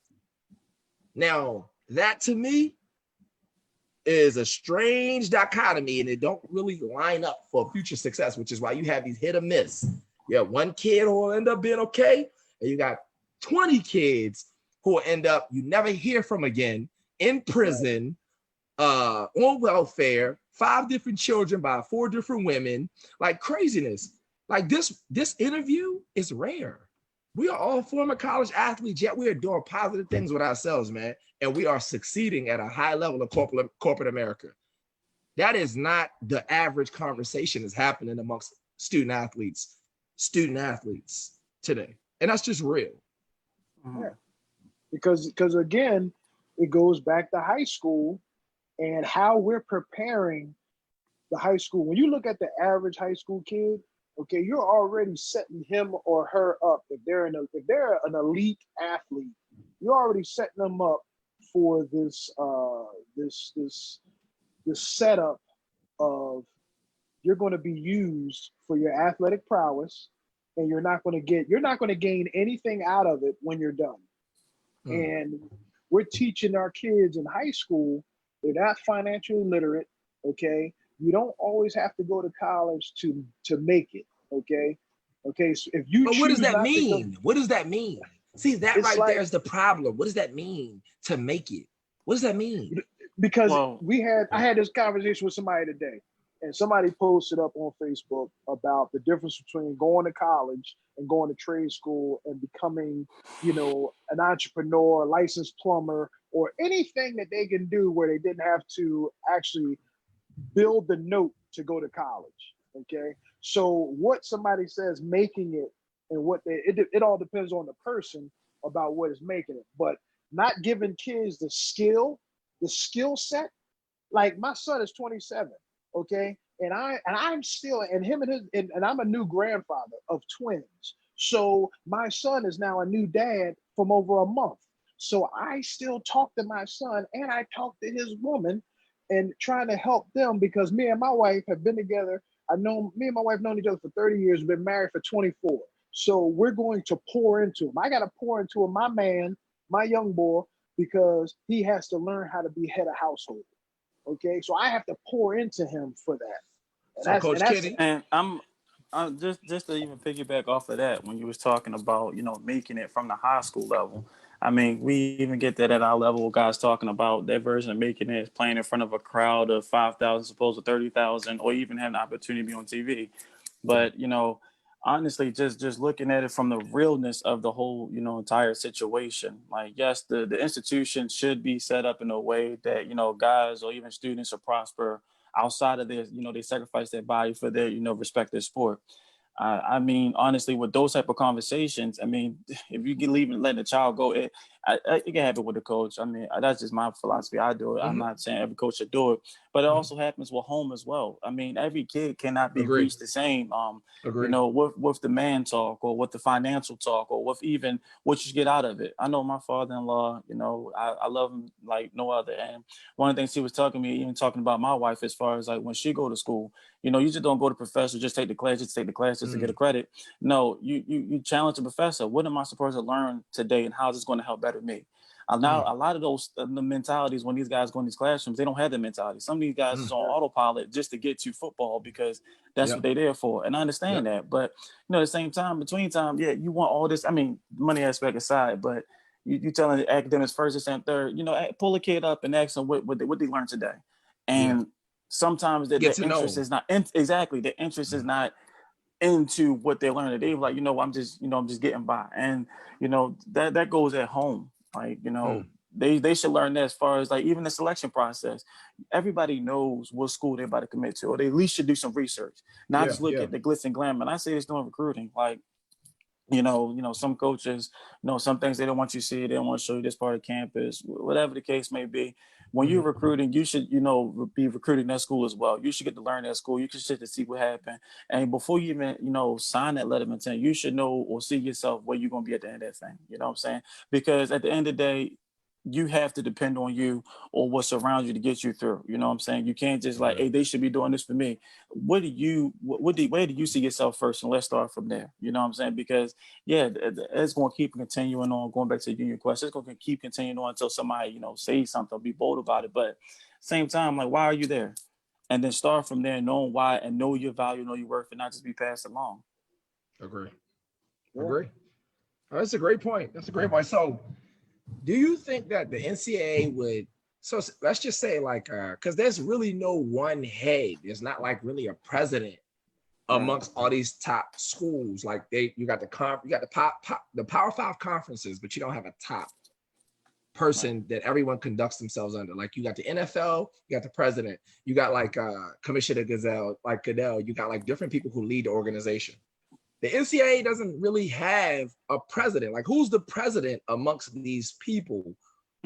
B: Now, that to me is a strange dichotomy, and it don't really line up for future success, which is why you have these hit or miss. You have one kid who will end up being okay, and you got 20 kids who will end up you never hear from again, in prison, on welfare, 5 different children by 4 different women, like craziness. Like this interview is rare. We are all former college athletes, yet we are doing positive things with ourselves, man. And we are succeeding at a high level of corporate America. That is not the average conversation that's happening amongst student athletes today. And that's just real.
A: Yeah. Because again, it goes back to high school and how we're preparing the high school. When you look at the average high school kid, okay, you're already setting him or her up. If they're an elite athlete, you're already setting them up for this setup of you're going to be used for your athletic prowess, and you're not going to gain anything out of it when you're done. And we're teaching our kids in high school, they're not financially literate, okay? You don't always have to go to college to make it, okay? Okay, so if you
B: But what does that mean? What does that mean? See, that right there is the problem. What does that mean to make it? What does that mean?
A: Because I had this conversation with somebody today, and somebody posted up on Facebook about the difference between going to college and going to trade school and becoming, an entrepreneur, licensed plumber, or anything that they can do where they didn't have to actually build the note to go to college. Okay. So what somebody says making it and it all depends on the person about what is making it, but not giving kids the skill set. Like my son is 27. Okay. And I'm still, and him and I'm a new grandfather of twins. So my son is now a new dad from over a month. So I still talk to my son and I talk to his woman and trying to help them because me and my wife have been together. Me and my wife known each other for 30 years, been married for 24. So we're going to pour into him. I got to pour into him, my man, my young boy, because he has to learn how to be head of household. Okay, so I have to pour into him for that.
B: So Coach Kenny,
C: and I'm just to even piggyback off of that, when you was talking about making it from the high school level. I mean, we even get that at our level. Guys talking about their version of making it, playing in front of a crowd of 5,000, supposed to 30,000, or even having the opportunity to be on TV. But honestly, just looking at it from the realness of the whole entire situation. Like, yes, the institution should be set up in a way that guys or even students will prosper outside of their they sacrifice their body for their respective sport. I mean, honestly, with those type of conversations, I mean, if you can leave and let the child go, it can happen with the coach. I mean, that's just my philosophy. I do it. I'm not saying every coach should do it, but it also happens with home as well. I mean, every kid cannot be reached the same. With the man talk or with the financial talk or with even what you get out of it. I know my father-in-law, I love him like no other. And one of the things he was talking about my wife, as far as like when she go to school, you just don't go to professor, just take the class, to get a credit. No, you challenge the professor. What am I supposed to learn today, and how is this going to help better me? Now, a lot of those the mentalities when these guys go in these classrooms, they don't have the mentality. Some of these guys is on autopilot just to get to football because that's what they're there for. And I understand that. But, at the same time, you want all this. I mean, money aspect aside, but you telling the academics first, second, third, pull a kid up and ask them what they learned today. And sometimes the interest is not the interest is not into what they learned. They like, I'm just getting by. And, that goes at home. Like, they should learn that as far as like even the selection process. Everybody knows what school they're about to commit to, or they at least should do some research, not just look at the glitz and glam. And I say it's doing recruiting. Like, some coaches, some things they don't want you to see. They don't want to show you this part of campus, whatever the case may be. When you're recruiting, you should, be recruiting that school as well. You should get to learn that school. You should sit to see what happened. And before you even, sign that letter of intent, you should know or see yourself where you're going to be at the end of that thing. You know what I'm saying? Because at the end of the day, you have to depend on you or what's around you to get you through. You know what I'm saying? You can't just like, hey, they should be doing this for me. Where do you see yourself first? And let's start from there. You know what I'm saying? Because it's going to keep continuing on, going back to the union question. It's going to keep continuing on until somebody, says something, be bold about it. But same time, like, why are you there? And then start from there, knowing why and know your value, know your worth, and not just be passed along.
B: Agree. Oh, that's a great point. So, do you think that the NCAA would, so let's just say like, because there's really no one head. There's not like really a president amongst all these top schools. Like you got the Power Five conferences, but you don't have a top person that everyone conducts themselves under. Like you got the NFL, you got the president, you got like Commissioner Goodell, you got like different people who lead the organization. The NCAA doesn't really have a president. Like who's the president amongst these people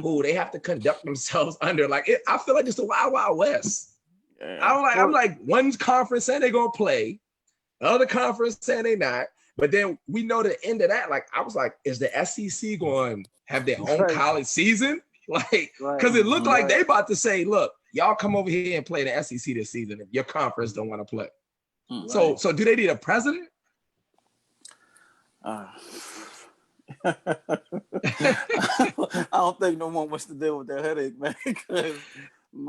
B: who they have to conduct themselves under? Like I feel like it's the Wild Wild West. Yeah. I'm like one conference saying they're gonna play, the other conference saying they not. But then we know the end of that. Like I was like, is the SEC going to have their own college season? Like, because it looked like they about to say, look, y'all come over here and play the SEC this season if your conference don't want to play. So do they need a president?
F: I don't think no one wants to deal with that headache, man.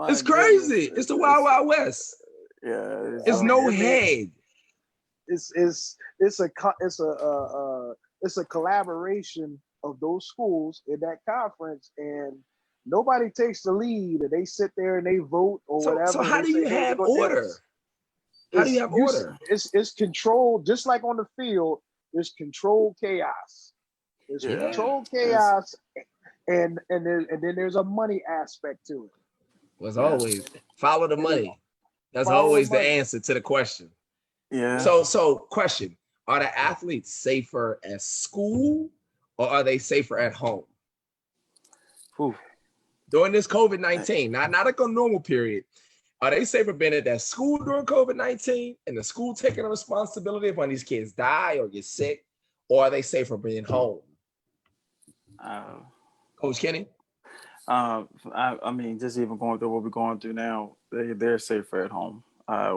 B: It's crazy. It's the Wild Wild West.
F: Yeah,
B: it's no head.
A: It's a collaboration of those schools in that conference, and nobody takes the lead, and they sit there and they vote or whatever.
B: So how do you have order? How do you have order?
A: It's controlled, just like on the field. There's controlled chaos. There's controlled chaos, and then there's a money aspect to it.
B: As always, follow the money. That's always the answer to the question.
F: Yeah.
B: So question: are the athletes safer at school or are they safer at home? During this COVID-19, not like a normal period, are they safer being at that school during COVID-19 and the school taking the responsibility of when these kids die or get sick, or are they safer being home? Coach Kenny?
F: I mean, just even going through what we're going through now, they're safer at home. I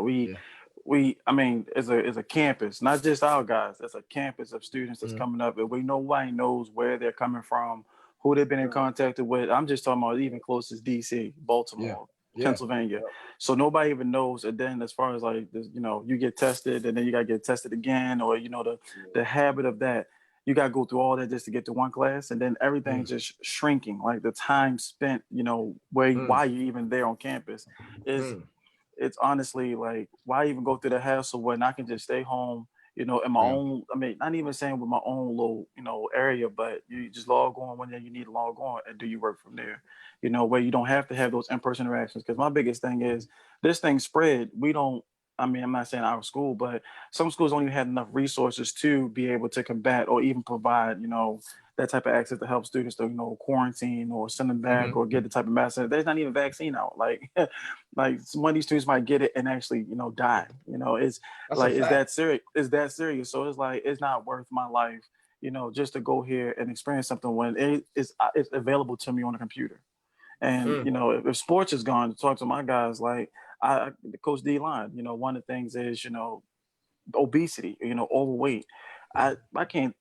F: mean, it's a campus, not just our guys. It's a campus of students that's coming up, and nobody knows where they're coming from, who they've been in contact with. I'm just talking about even close as DC, Baltimore, Pennsylvania. So nobody even knows. And then as far as like, you get tested, and then you got to get tested again, or the habit of that. You got to go through all that just to get to one class, and then everything's just shrinking. Like the time spent, why you're even there on campus is. It's honestly like, why even go through the hassle when I can just stay home, in my own, I mean, not even saying with my own little, area, but you just log on when you need to log on and do your work from there, where you don't have to have those in-person interactions. Because my biggest thing is this thing spread. I'm not saying our school, but some schools don't even have enough resources to be able to combat or even provide, that type of access to help students to, quarantine or send them back or get the type of medicine. There's not even a vaccine out. Like some of these students might get it and actually, die. It's like, is that serious? Is that serious? So it's like, it's not worth my life, just to go here and experience something when it's available to me on a computer. And, if sports is gone, to talk to my guys, like Coach D-Line, one of the things is, obesity, overweight. I can't,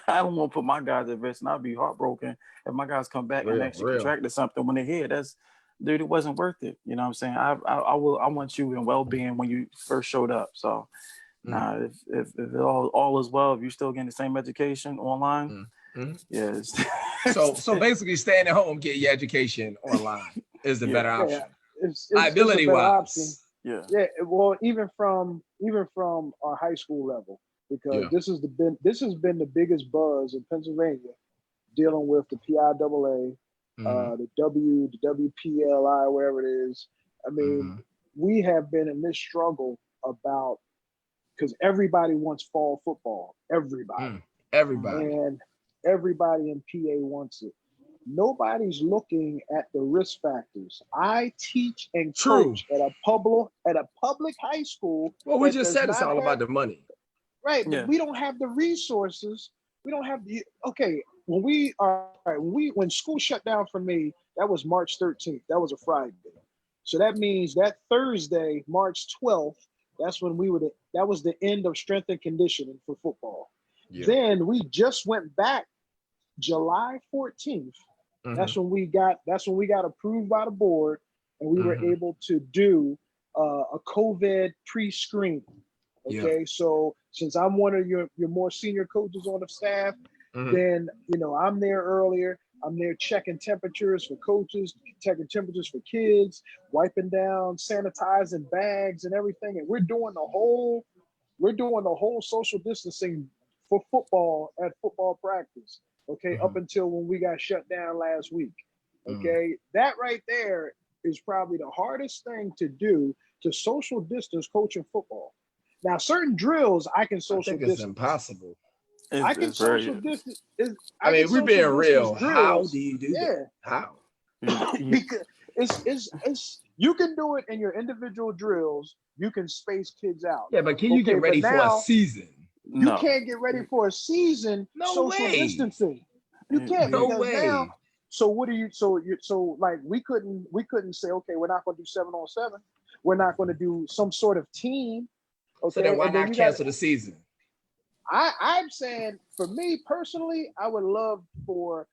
F: I don't want to put my guys at risk, and I'd be heartbroken if my guys come back and actually contracted something when they're here. Dude, it wasn't worth it. You know what I'm saying? I want you in well-being when you first showed up. So if it all is well, if you're still getting the same education online, yes.
B: So basically staying at home, get your education online is the better option. Liability wise.
A: Yeah. Well, even from our high school level, because this has been the biggest buzz in Pennsylvania, dealing with the PIAA, the WPLI, wherever it is. I mean, we have been in this struggle because everybody wants fall football. Everybody. And everybody in PA wants it. Nobody's looking at the risk factors. I teach and coach at a public high school.
B: Well, we just said it's all about the money.
A: Right, but we don't have the resources. We don't have when school shut down for me, that was March 13th. That was a Friday. So that means that Thursday, March 12th, that's when that was the end of strength and conditioning for football. Yeah. Then we just went back July 14th. That's when we got approved by the board, and we were able to do a COVID pre-screen. Okay, so since I'm one of your more senior coaches on the staff, then I'm there earlier. I'm there checking temperatures for coaches, checking temperatures for kids, wiping down, sanitizing bags and everything, and we're doing the whole we're doing the whole social distancing for football at football practice. Okay, up until when we got shut down last week. Okay, that right there is probably the hardest thing to do, to social distance coaching football. Now, certain drills I can social
B: think it's
A: distance.
B: impossible.
A: I can social distance.
B: I mean, we're being real. How do you do that? How?
A: Because it's you can do it in your individual drills. You can space kids out.
B: Yeah, but can you get ready for a season?
A: You can't get ready for a season.
B: No
A: social
B: way.
A: distancing. You can't.
B: No
A: because
B: way.
A: Now, so what do you? So like we couldn't say, okay, we're not going to do 7-on-7. We're not going to do some sort of team. Okay.
B: So then why not cancel the season?
A: I'm saying, for me personally, I would love for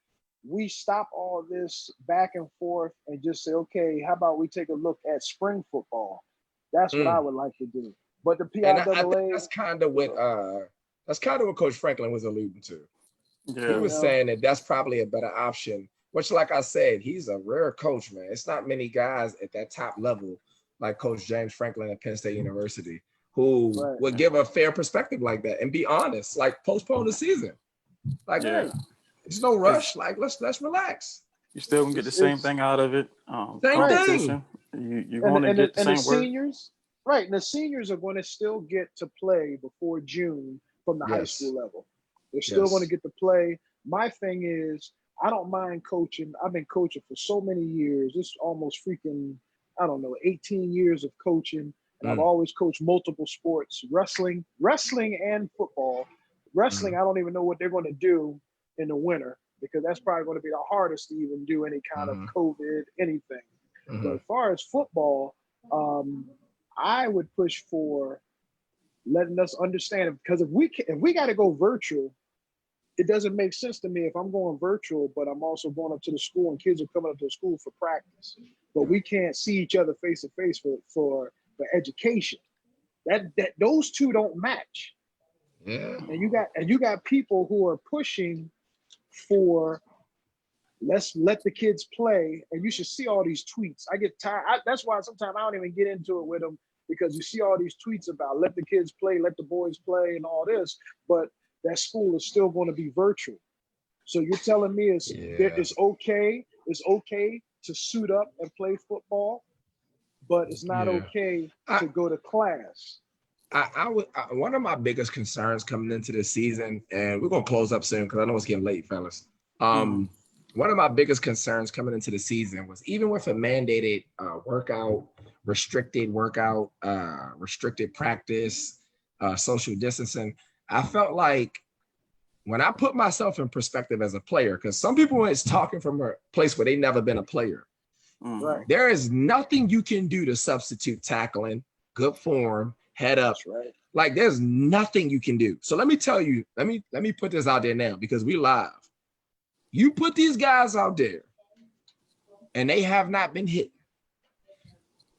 A: we stop all this back and forth and just say, okay, how about we take a look at spring football? That's what I would like to do. But the PIAA,
B: I think that's kind of what Coach Franklin was alluding to.
F: Yeah.
B: He was saying that that's probably a better option. Which, like I said, he's a rare coach, man. It's not many guys at that top level like Coach James Franklin at Penn State University who would give a fair perspective like that and be honest, like postpone the season. Like, there's no rush. Like, let's relax.
F: You still can get the same thing out of it.
B: Same thing.
F: You're going to get the same work.
A: Seniors, and the seniors are going to still get to play before June from the high school level. They're still going to get to play. My thing is, I don't mind coaching. I've been coaching for so many years. It's almost freaking, 18 years of coaching. And I've always coached multiple sports, wrestling and football. Wrestling, I don't even know what they're going to do in the winter, because that's probably going to be the hardest to even do any kind of COVID, anything. But as far as football, I would push for letting us understand it, because if we got to go virtual, it doesn't make sense to me if I'm going virtual, but I'm also going up to the school and kids are coming up to the school for practice. But we can't see each other face to face for education. That those two don't match.
B: Yeah.
A: And you got people who are pushing for let's let the kids play, and you should see all these tweets. I get tired. That's why sometimes I don't even get into it with them, because you see all these tweets about let the kids play, let the boys play, and all this, but that school is still going to be virtual. So you're telling me it's okay to suit up and play football, but it's not okay to go to class.
B: One of my biggest concerns coming into this season, and we're gonna close up soon because I know it's getting late, fellas. One of my biggest concerns coming into the season was, even with a mandated restricted practice, social distancing, I felt like when I put myself in perspective as a player, because some people is talking from a place where they've never been a player. There is nothing you can do to substitute tackling, good form, head up. Like, there's nothing you can do. So let me tell you, let me put this out there now, because we live. You put these guys out there and they have not been hit,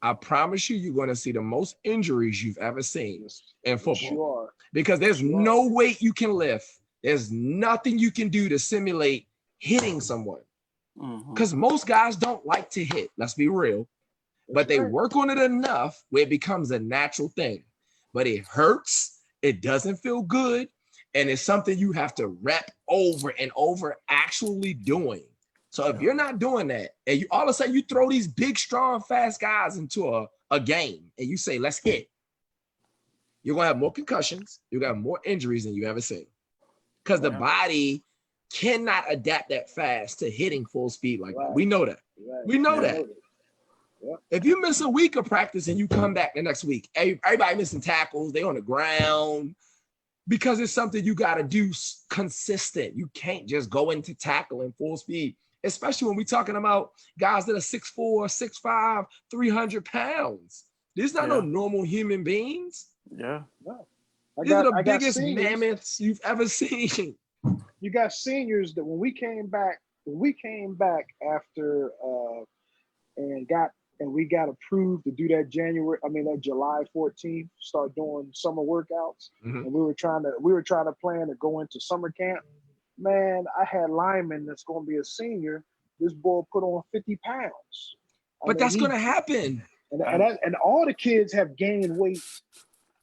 B: I promise you're going to see the most injuries you've ever seen in football. Because there's no weight you can lift. There's nothing you can do to simulate hitting someone. Because most guys don't like to hit, let's be real. But they work on it enough where it becomes a natural thing. But it hurts, it doesn't feel good, and it's something you have to rep over and over actually doing. So if you're not doing that, and you all of a sudden you throw these big, strong, fast guys into a game and you say, let's hit, you're going to have more concussions, you're going to have more injuries than you ever seen. Because the body cannot adapt that fast to hitting full speed like that. We know that. We know that. If you miss a week of practice and you come back the next week, everybody missing tackles, they on the ground, because it's something you got to do consistent. You can't just go into tackling full speed, especially when we're talking about guys that are 6'4", 6'5", 300 pounds. These are not no normal human beings. These are the biggest mammoths you've ever seen.
A: You got seniors that when we came back after and we got approved to do that July 14th, start doing summer workouts. And we were trying to plan to go into summer camp. Man, I had lineman that's going to be a senior. This boy put on 50 pounds.
B: But that's going to happen.
A: And all the kids have gained weight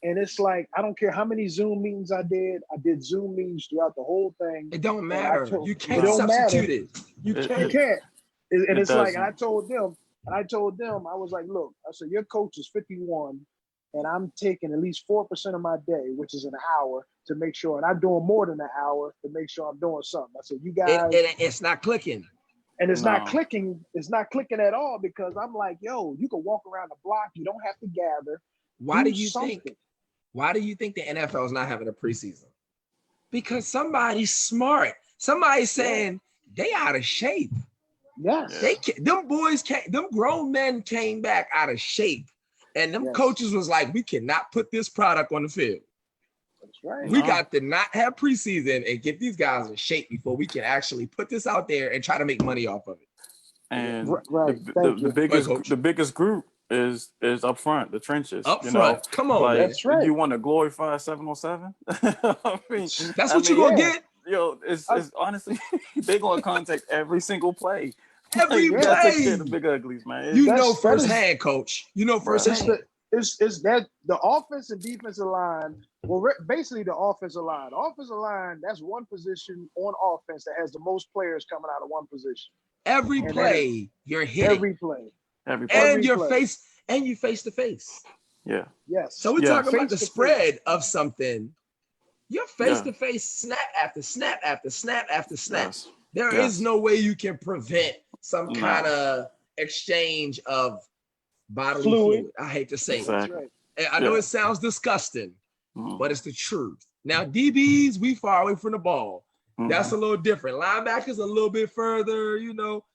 A: And it's like, I don't care how many Zoom meetings I did Zoom meetings throughout the whole thing.
B: It don't matter. You can't
A: it don't
B: substitute
A: matter.
B: it. You
A: You
B: can't.
A: can't. And it's like,
C: doesn't.
A: I told them, I was like, look, I said, your coach is 51, and I'm taking at least 4% of my day, which is an hour, to make sure, and I'm doing more than an hour to make sure I'm doing something. I said, you guys,
B: It's not clicking.
A: and it's not clicking. It's not clicking at all, because I'm like, yo, you can walk around the block. You don't have to gather.
B: Why do you think the NFL is not having a preseason? Because somebody's smart. Somebody's saying they out of shape.
A: Yes.
B: Them grown men came back out of shape. And them coaches was like, we cannot put this product on the field.
A: That's right.
B: We got to not have preseason and get these guys in shape before we can actually put this out there and try to make money off of it.
C: And
B: the
C: biggest group is up front, the trenches.
B: Up front. Come on,
C: like,
A: that's right.
C: You want to glorify 707? I mean,
B: that's what you're gonna get.
C: Yo, it's honestly, they're gonna contact every single play.
B: Every play.
C: Take care of the big uglies, man.
B: You know firsthand, coach. You know firsthand.
A: It's that the offense and defensive line. Well, basically the offensive line. The offensive line, that's one position on offense that has the most players coming out of one position.
B: Every play you're hitting.
A: Every play.
B: And you're face to face.
C: Yeah.
A: Yes.
B: So we're talking about the spread of something. You're face to face, snap after snap after snap after snap.
C: Yes.
B: There is no way you can prevent some kind of exchange of bodily fluid. I hate to say it. And I know it sounds disgusting, but it's the truth. Now, DBs, we far away from the ball. That's a little different. Linebackers a little bit further,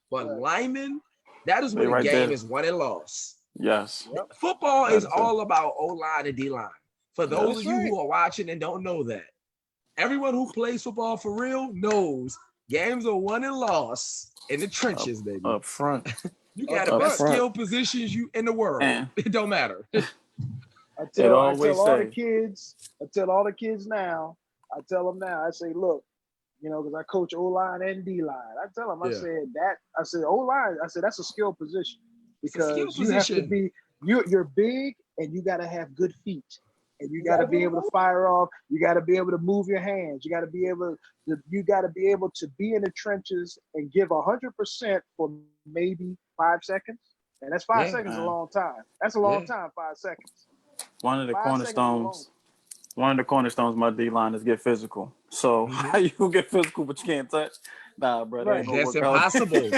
B: but linemen, that is when the game is won and lost.
C: Yes.
B: Football is all about O-line and D-line. For those of you who are watching and don't know that, everyone who plays football for real knows games are won and lost in the trenches, baby.
C: Up front.
B: You got the best skill positions in the world. It don't matter.
A: I tell all the kids now, I say, look, because I coach O-line and D-line. I tell them, I said, O-line, that's a skill position, because you have to be, you're big, and you got to have good feet, and you got to be able to fire off. You got to be able to move your hands. You got to be able to be in the trenches and give 100% for maybe 5 seconds. And that's 5 seconds a long time. That's a long time, 5 seconds.
C: One of the cornerstones of my D-line is get physical. So how you get physical but you can't touch? Nah, bro,
B: that's impossible.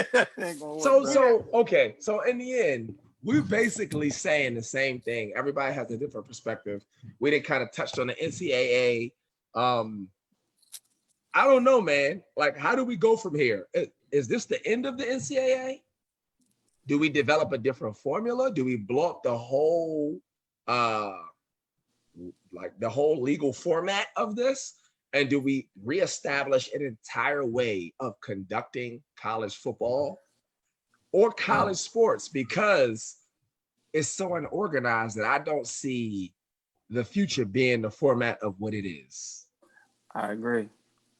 B: So in the end, we're basically saying the same thing. Everybody has a different perspective. We didn't kind of touched on the NCAA. I don't know, man. Like, how do we go from here? Is this the end of the NCAA? Do we develop a different formula? Do we blow up the whole legal format of this? And do we reestablish an entire way of conducting college football or college sports? Because it's so unorganized that I don't see the future being the format of what it is.
C: I agree.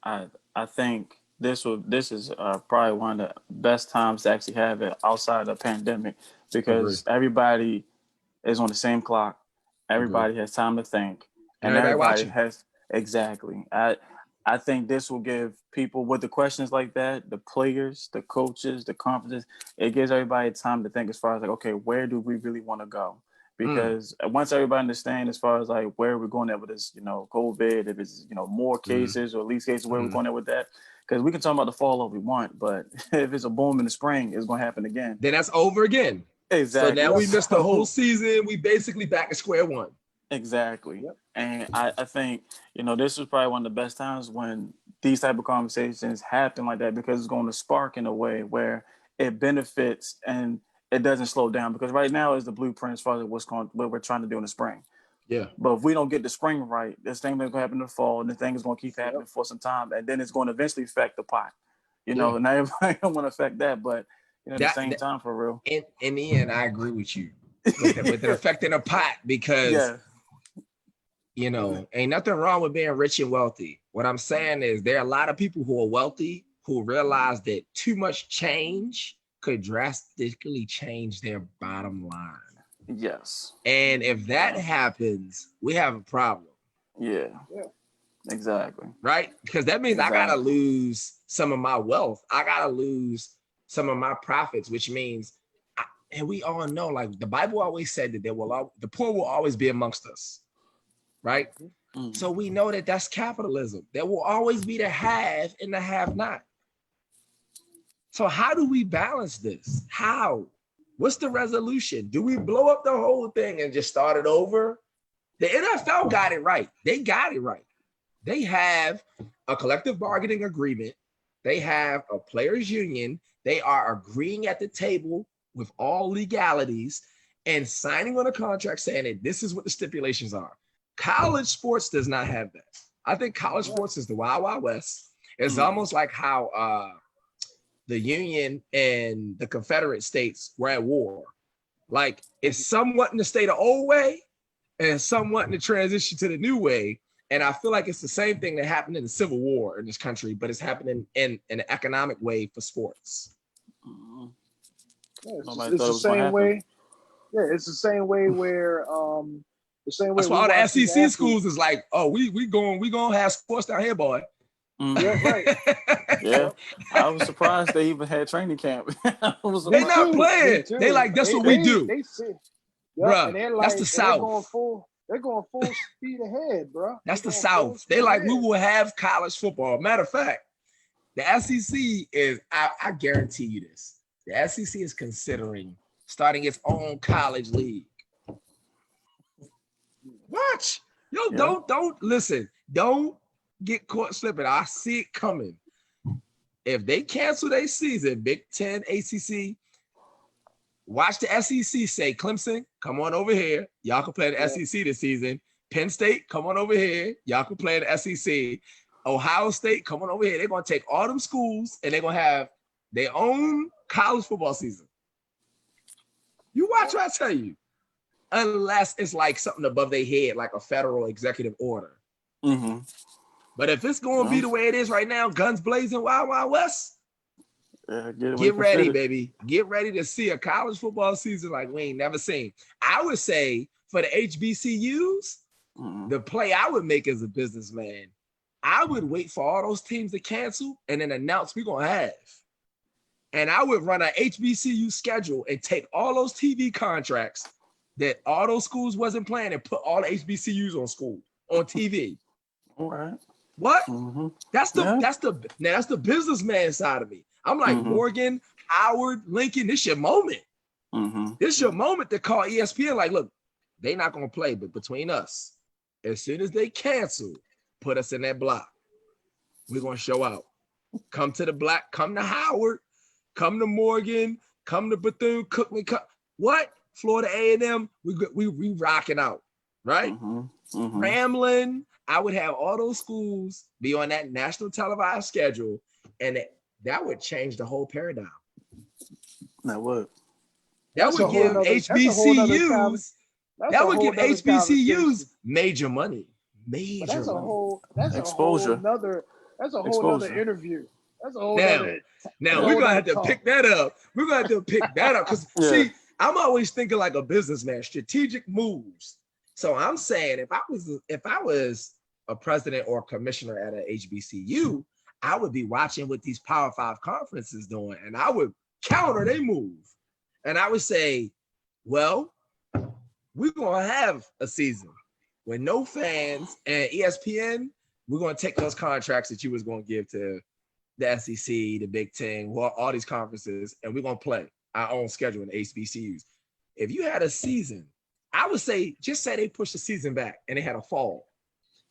C: I think this is probably one of the best times to actually have it outside of the pandemic, because everybody is on the same clock. Everybody has time to think, and everybody has exactly. I think this will give people with the questions like that, the players, the coaches, the conferences, it gives everybody time to think as far as like, okay, where do we really want to go? Because once everybody understands as far as like where we're going at with this, COVID, if it's, more cases or least cases, where we're going at with that. Because we can talk about the fall all we want, but if it's a boom in the spring, it's going to happen again.
B: Then that's over again.
C: Exactly.
B: So now we missed the whole season. We basically back at square one.
C: Exactly. Yep. And I think, this is probably one of the best times when these type of conversations happen like that, because it's going to spark in a way where it benefits and it doesn't slow down. Because right now is the blueprint as far as what we're trying to do in the spring.
B: Yeah.
C: But if we don't get the spring right, this thing is going to happen in the fall, and the thing is going to keep happening for some time, and then it's going to eventually affect the pot. And everybody don't want to affect that, but at the same time, for real.
B: In the end, I agree with you with it affecting the pot, because ain't nothing wrong with being rich and wealthy. What I'm saying is there are a lot of people who are wealthy who realize that too much change could drastically change their bottom line.
F: Yes.
B: And if that happens, we have a problem.
F: Yeah. Exactly.
B: Right? Because that means I gotta lose some of my wealth. I gotta lose some of my profits, which means, and we all know, like the Bible always said that the poor will always be amongst us, right?
F: Mm-hmm.
B: So we know that that's capitalism. There will always be the have and the have not. So how do we balance this? How? What's the resolution? Do we blow up the whole thing and just start it over? The NFL got it right. They got it right. They have a collective bargaining agreement. They have a players union. They are agreeing at the table with all legalities and signing on a contract saying that this is what the stipulations are. College sports does not have that. I think college sports is the Wild Wild West. It's almost like how the Union and the Confederate States were at war. Like it's somewhat in the state of old way and somewhat in the transition to the new way. And I feel like it's the same thing that happened in the Civil War in this country, but it's happening in an economic way for sports.
A: Yeah, it's the same way. Yeah, it's the same way where the same way.
B: That's why all the SEC schools is like, oh, we gonna have sports down here, boy.
A: Yeah, right.
F: Yeah, I was surprised they even had training camp.
B: They're not playing. They like that's what we do.
A: They see,
B: bro.
A: And they're like,
B: that's the South.
A: They're going full speed ahead, bro.
B: That's the South. They like we will have college football. Matter of fact, the SEC is. I guarantee you this. The SEC is considering starting its own college league. Watch. Yo, don't listen. Don't get caught slipping. I see it coming. If they cancel their season, Big Ten, ACC, watch the SEC say, Clemson, come on over here. Y'all can play the SEC this season. Penn State, come on over here. Y'all can play the SEC. Ohio State, come on over here. They're going to take all them schools and they're going to have their own college football season. You watch what I tell you. Unless it's like something above their head, like a federal executive order.
F: Mm-hmm.
B: But if it's going to be the way it is right now, guns blazing, Wild Wild West, get ready, baby. Get ready to see a college football season like we ain't never seen. I would say for the HBCUs, the play I would make as a businessman, I would wait for all those teams to cancel and then announce we're going to have. And I would run an HBCU schedule and take all those TV contracts that all those schools wasn't playing and put all the HBCUs on TV.
F: All right.
B: What? Mm-hmm. That's the businessman side of me. I'm like, Morgan, Howard, Lincoln, this your moment.
F: Mm-hmm.
B: This your moment to call ESPN. Like, look, they not gonna play, but between us, as soon as they cancel, put us in that block. We're gonna show out. Come to the Black, come to Howard, come to Morgan, come to Bethune Cookman. What? Florida A&M, we rocking out, right? Ramblin', I would have all those schools be on that national televised schedule, and that would change the whole paradigm.
F: That would.
B: That would give HBCUs. That would give HBCUs major money. Major.
A: That's a whole. That's
F: exposure.
A: That's a whole other interview. That's a whole other.
B: Now we're gonna have to pick that up. We're gonna have to pick that up because see, I'm always thinking like a businessman, strategic moves. So I'm saying if I was a president or a commissioner at a HBCU, I would be watching what these Power 5 conferences doing, and I would counter their move. And I would say, well, we're gonna have a season with no fans and ESPN. We're gonna take those contracts that you was gonna give to the SEC, the Big Ten, all these conferences, and we're gonna play our own schedule in HBCUs. If you had a season, I would say, just say they pushed the season back and they had a fall,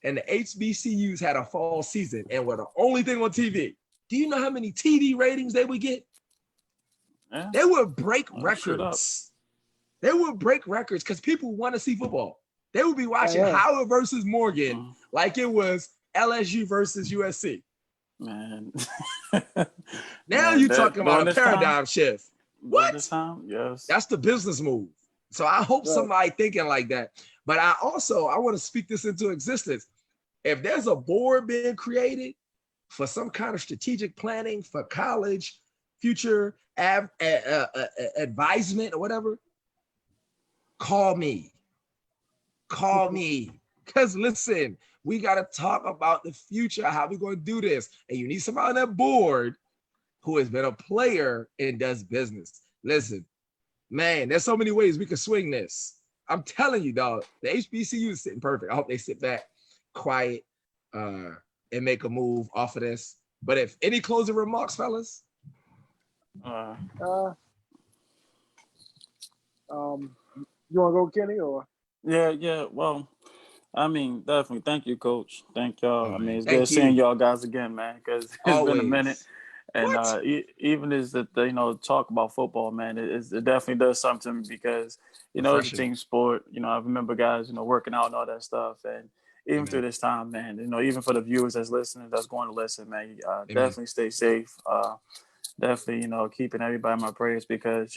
B: and the HBCUs had a fall season and were the only thing on TV. Do you know how many TV ratings they would get? Yeah. They would break records. They would break records because people want to see football. They would be watching Howard versus Morgan like it was LSU versus USC.
F: Man.
B: Now you're talking about a paradigm shift. What?
F: This time? Yes.
B: That's the business move. So I hope somebody thinking like that. But I want to speak this into existence. If there's a board being created for some kind of strategic planning for college, future advisement or whatever, call me. Call me. Because listen, we got to talk about the future, how we going to do this. And you need somebody on that board who has been a player and does business. Listen, man, there's so many ways we can swing this. I'm telling you, dog, the HBCU is sitting perfect. I hope they sit back quiet and make a move off of this. But if any closing remarks, fellas?
A: You want to go, Kenny, or?
F: Yeah. Well, I mean, definitely. Thank you, Coach. Thank y'all.
B: Oh,
F: I mean, it's
B: thank
F: good seeing
B: you.
F: y'all guys again, man, because it's
B: Always.
F: been a minute. And
B: What?
F: even as the talk about football, man, it definitely does something to me because it's a
B: Refreshing.
F: team sport. I remember guys working out and all that stuff, and even
B: Amen.
F: through this time, man, even for the viewers that's listening, that's going to listen, man,
B: Amen.
F: definitely stay safe. Definitely, keeping everybody in my prayers because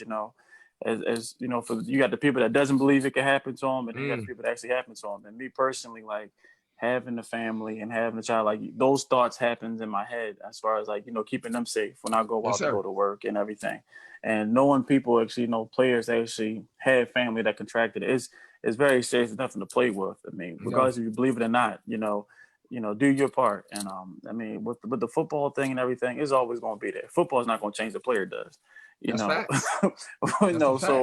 F: as for you got the people that doesn't believe it can happen to them, and then you got the people that actually happen to them. And me personally, like, having the family and having a child, like, those thoughts happens in my head as far as like keeping them safe when I go out to go to work and everything, and knowing people actually players actually have family that contracted it is very serious. It's nothing to play with. I mean, regardless if you believe it or not, do your part. And I mean, with the football thing and everything, it's always going to be there. Football is not going to change. The player does. So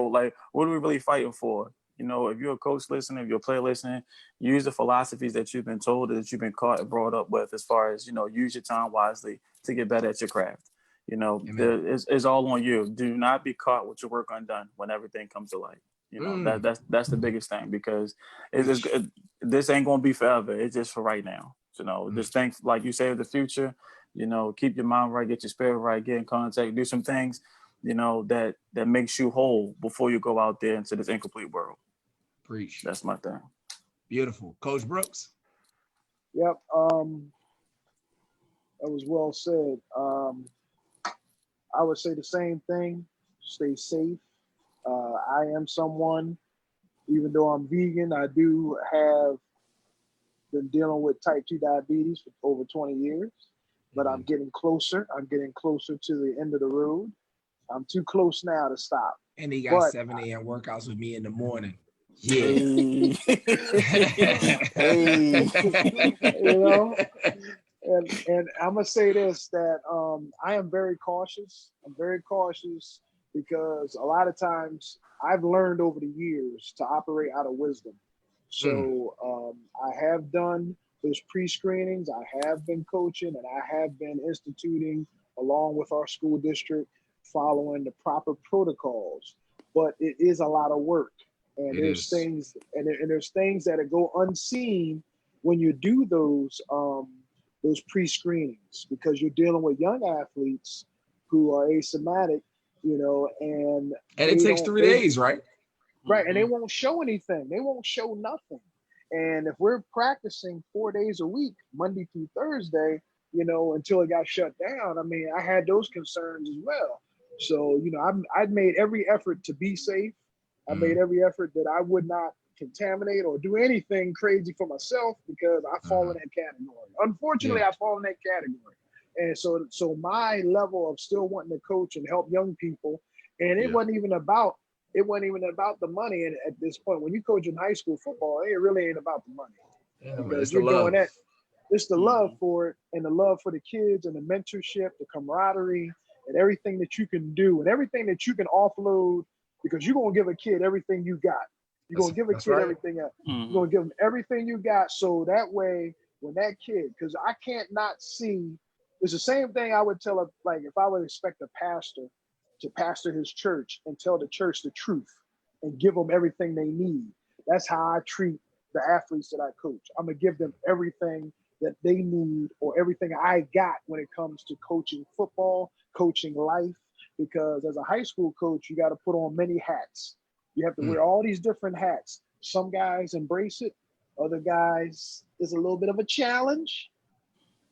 F: like, what are we really fighting for? If you're a coach listening, if you're a player listening, use the philosophies that you've been told, that you've been caught and brought up with, as far as, use your time wisely to get better at your craft. It's all on you. Do not be caught with your work undone when everything comes to light. That's the biggest thing, because this ain't going to be forever. It's just for right now. Just think, like you say, of the future, keep your mind right, get your spirit right, get in contact, do some things, that makes you whole before you go out there into this incomplete world.
B: Preach.
F: That's my thing.
B: Beautiful. Coach Brooks?
A: Yep. That was well said. I would say the same thing. Stay safe. I am someone, even though I'm vegan, I do have been dealing with type 2 diabetes for over 20 years, but I'm getting closer. I'm getting closer to the end of the road. I'm too close now to stop.
B: And he got 7 a.m. workouts with me in the morning. Yeah.
F: Hey.
A: And I'm gonna say this, that I am very cautious. I'm very cautious because a lot of times I've learned over the years to operate out of wisdom. So I have done those pre-screenings. I have been coaching, and I have been instituting, along with our school district, following the proper protocols. But it is a lot of work, and there's things that go unseen when you do those pre-screenings, because you're dealing with young athletes who are asymptomatic, and
B: it takes 3 days, right?
A: Right, and they won't show anything. They won't show nothing. And if we're practicing 4 days a week, Monday through Thursday, until it got shut down, I mean, I had those concerns as well. So, I've made every effort to be safe. I made every effort that I would not contaminate or do anything crazy for myself, because I fall in that category. Unfortunately, I fall in that category. And so my level of still wanting to coach and help young people, and it wasn't even about the money. And at this point, when you coach in high school football, it really ain't about the money. Because you're doing that. It's the love for it, and the love for the kids, and the mentorship, the camaraderie, and everything that you can do, and everything that you can offload, because you're going to give a kid everything you got. You're going to give a kid everything else. You're going to give them everything you got. So that way, when that kid, because I can't not see, it's the same thing I would tell like if I would expect a pastor to pastor his church and tell the church the truth and give them everything they need. That's how I treat the athletes that I coach. I'm going to give them everything that they need, or everything I got when it comes to coaching football, coaching life, because as a high school coach, you got to put on many hats. You have to wear all these different hats. Some guys embrace it. Other guys, it's a little bit of a challenge.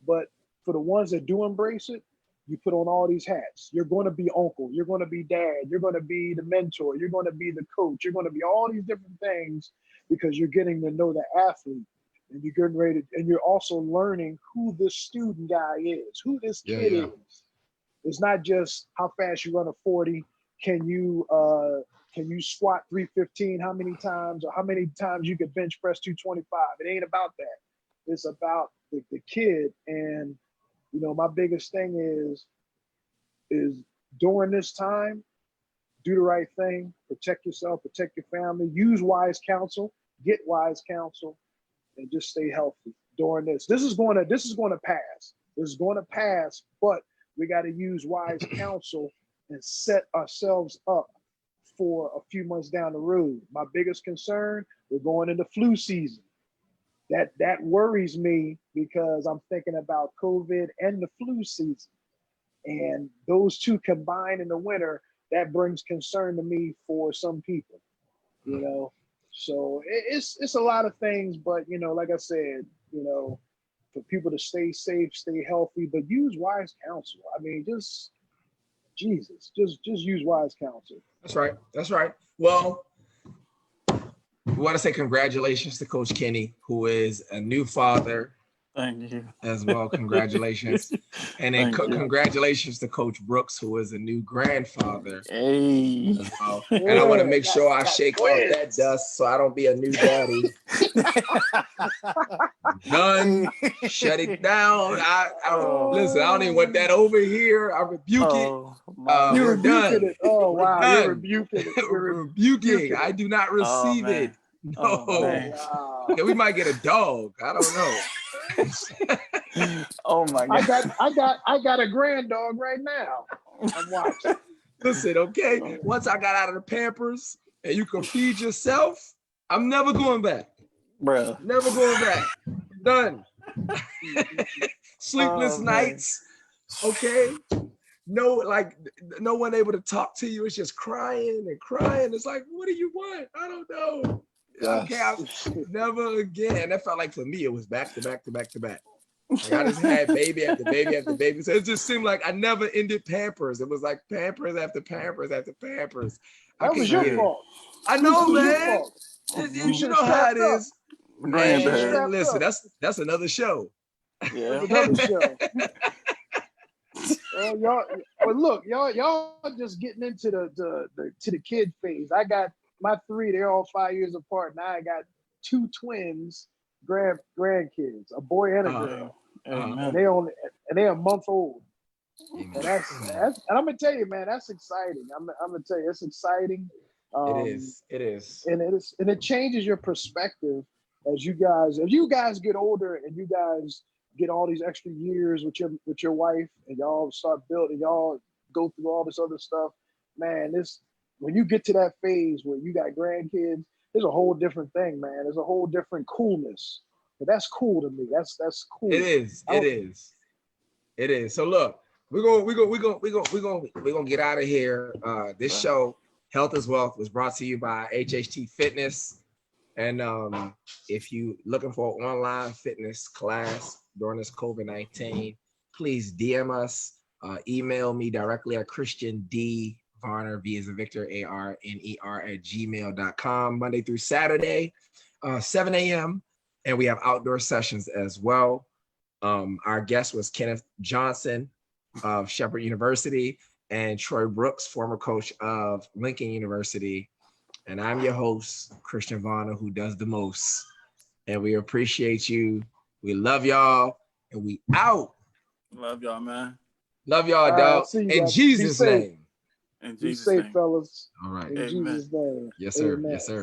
A: But for the ones that do embrace it, you put on all these hats. You're going to be uncle. You're going to be dad. You're going to be the mentor. You're going to be the coach. You're going to be all these different things, because you're getting to know the athlete, and you're getting ready to, and you're also learning who this student guy is, who this kid is. It's not just how fast you run a 40 can you squat 315 how many times, or how many times you could bench press 225. It ain't about that. It's about the kid. And you know, my biggest thing is during this time, do the right thing, protect yourself, protect your family, use wise counsel, get wise counsel, and just stay healthy during this. This is going to pass. This is going to pass, but we got to use wise counsel and set ourselves up for a few months down the road. My biggest concern, we're going into flu season. That worries me, because I'm thinking about COVID and the flu season. And those two combined in the winter, that brings concern to me for some people, you know. So it's a lot of things, but you know, like I said, you know, for people to stay safe, stay healthy, but use wise counsel. I mean, just use wise counsel.
B: That's right. That's right. Well, we want to say congratulations to Coach Kenny, who is a new father.
F: Thank you.
B: As well, congratulations. And then congratulations to Coach Brooks, who is a new grandfather.
F: Hey.
B: As well. And I want to make sure I shake off that dust so I don't be a new daddy. Done. Shut it down. Listen, I don't even want that over here. I rebuke it.
A: You're
B: We're done.
A: it. Oh, wow.
B: Done.
A: You're rebuking it. You're
B: rebuking. I do not receive it. No.
A: Wow.
B: Yeah, we might get a dog. I don't know.
F: Oh my God.
A: I got a grand dog right now. I'm watching.
B: Listen, okay. Once I got out of the Pampers and you can feed yourself, I'm never going back.
F: Bruh.
B: Never going back. Done. Sleepless nights. Okay. No one able to talk to you. It's just crying and crying. It's like, what do you want? I don't know. Yes. Okay, never again. That felt like, for me, it was back to back to back to back. Like, I just had baby after baby after baby. So it just seemed like I never ended Pampers. It was like Pampers after Pampers after Pampers.
A: That was your fault.
B: I know, man. You know how it is.
F: Granddad.
B: Listen, that's another show.
F: Yeah.
A: Another show. Y'all just getting into the kid phase. I got my three, they're all 5 years apart. Now I got two twins, grandkids, a boy and a girl. And they're a month old. And and I'm gonna tell you, man, that's exciting. I'm gonna tell you, it's exciting.
B: It is.
A: And it changes your perspective as you guys get older and you guys get all these extra years with your wife, and y'all start building, y'all go through all this other stuff. Man, when you get to that phase where you got grandkids, there's a whole different thing, man. There's a whole different coolness. But that's cool to me. That's cool.
B: It is. So look, we're gonna get out of here. This show, Health is Wealth, was brought to you by HHT Fitness. And if you looking for an online fitness class during this COVID-19, please DM us, email me directly at Christian D. Varner, V as a Victor, ARNER @gmail.com, Monday through Saturday, 7 a.m. And we have outdoor sessions as well. Our guest was Kenneth Johnson of Shepard University and Troy Brooks, former coach of Lincoln University. And I'm your host, Christian Varner, who does the most. And we appreciate you. We love y'all. And we out.
F: Love y'all, man.
B: Love y'all, dog. In Jesus' name.
F: In
A: Be
F: Jesus'
A: safe,
F: name.
A: fellas.
B: All right.
A: In
F: Amen.
A: Jesus' name.
B: Yes, sir.
A: Amen.
B: Yes, sir.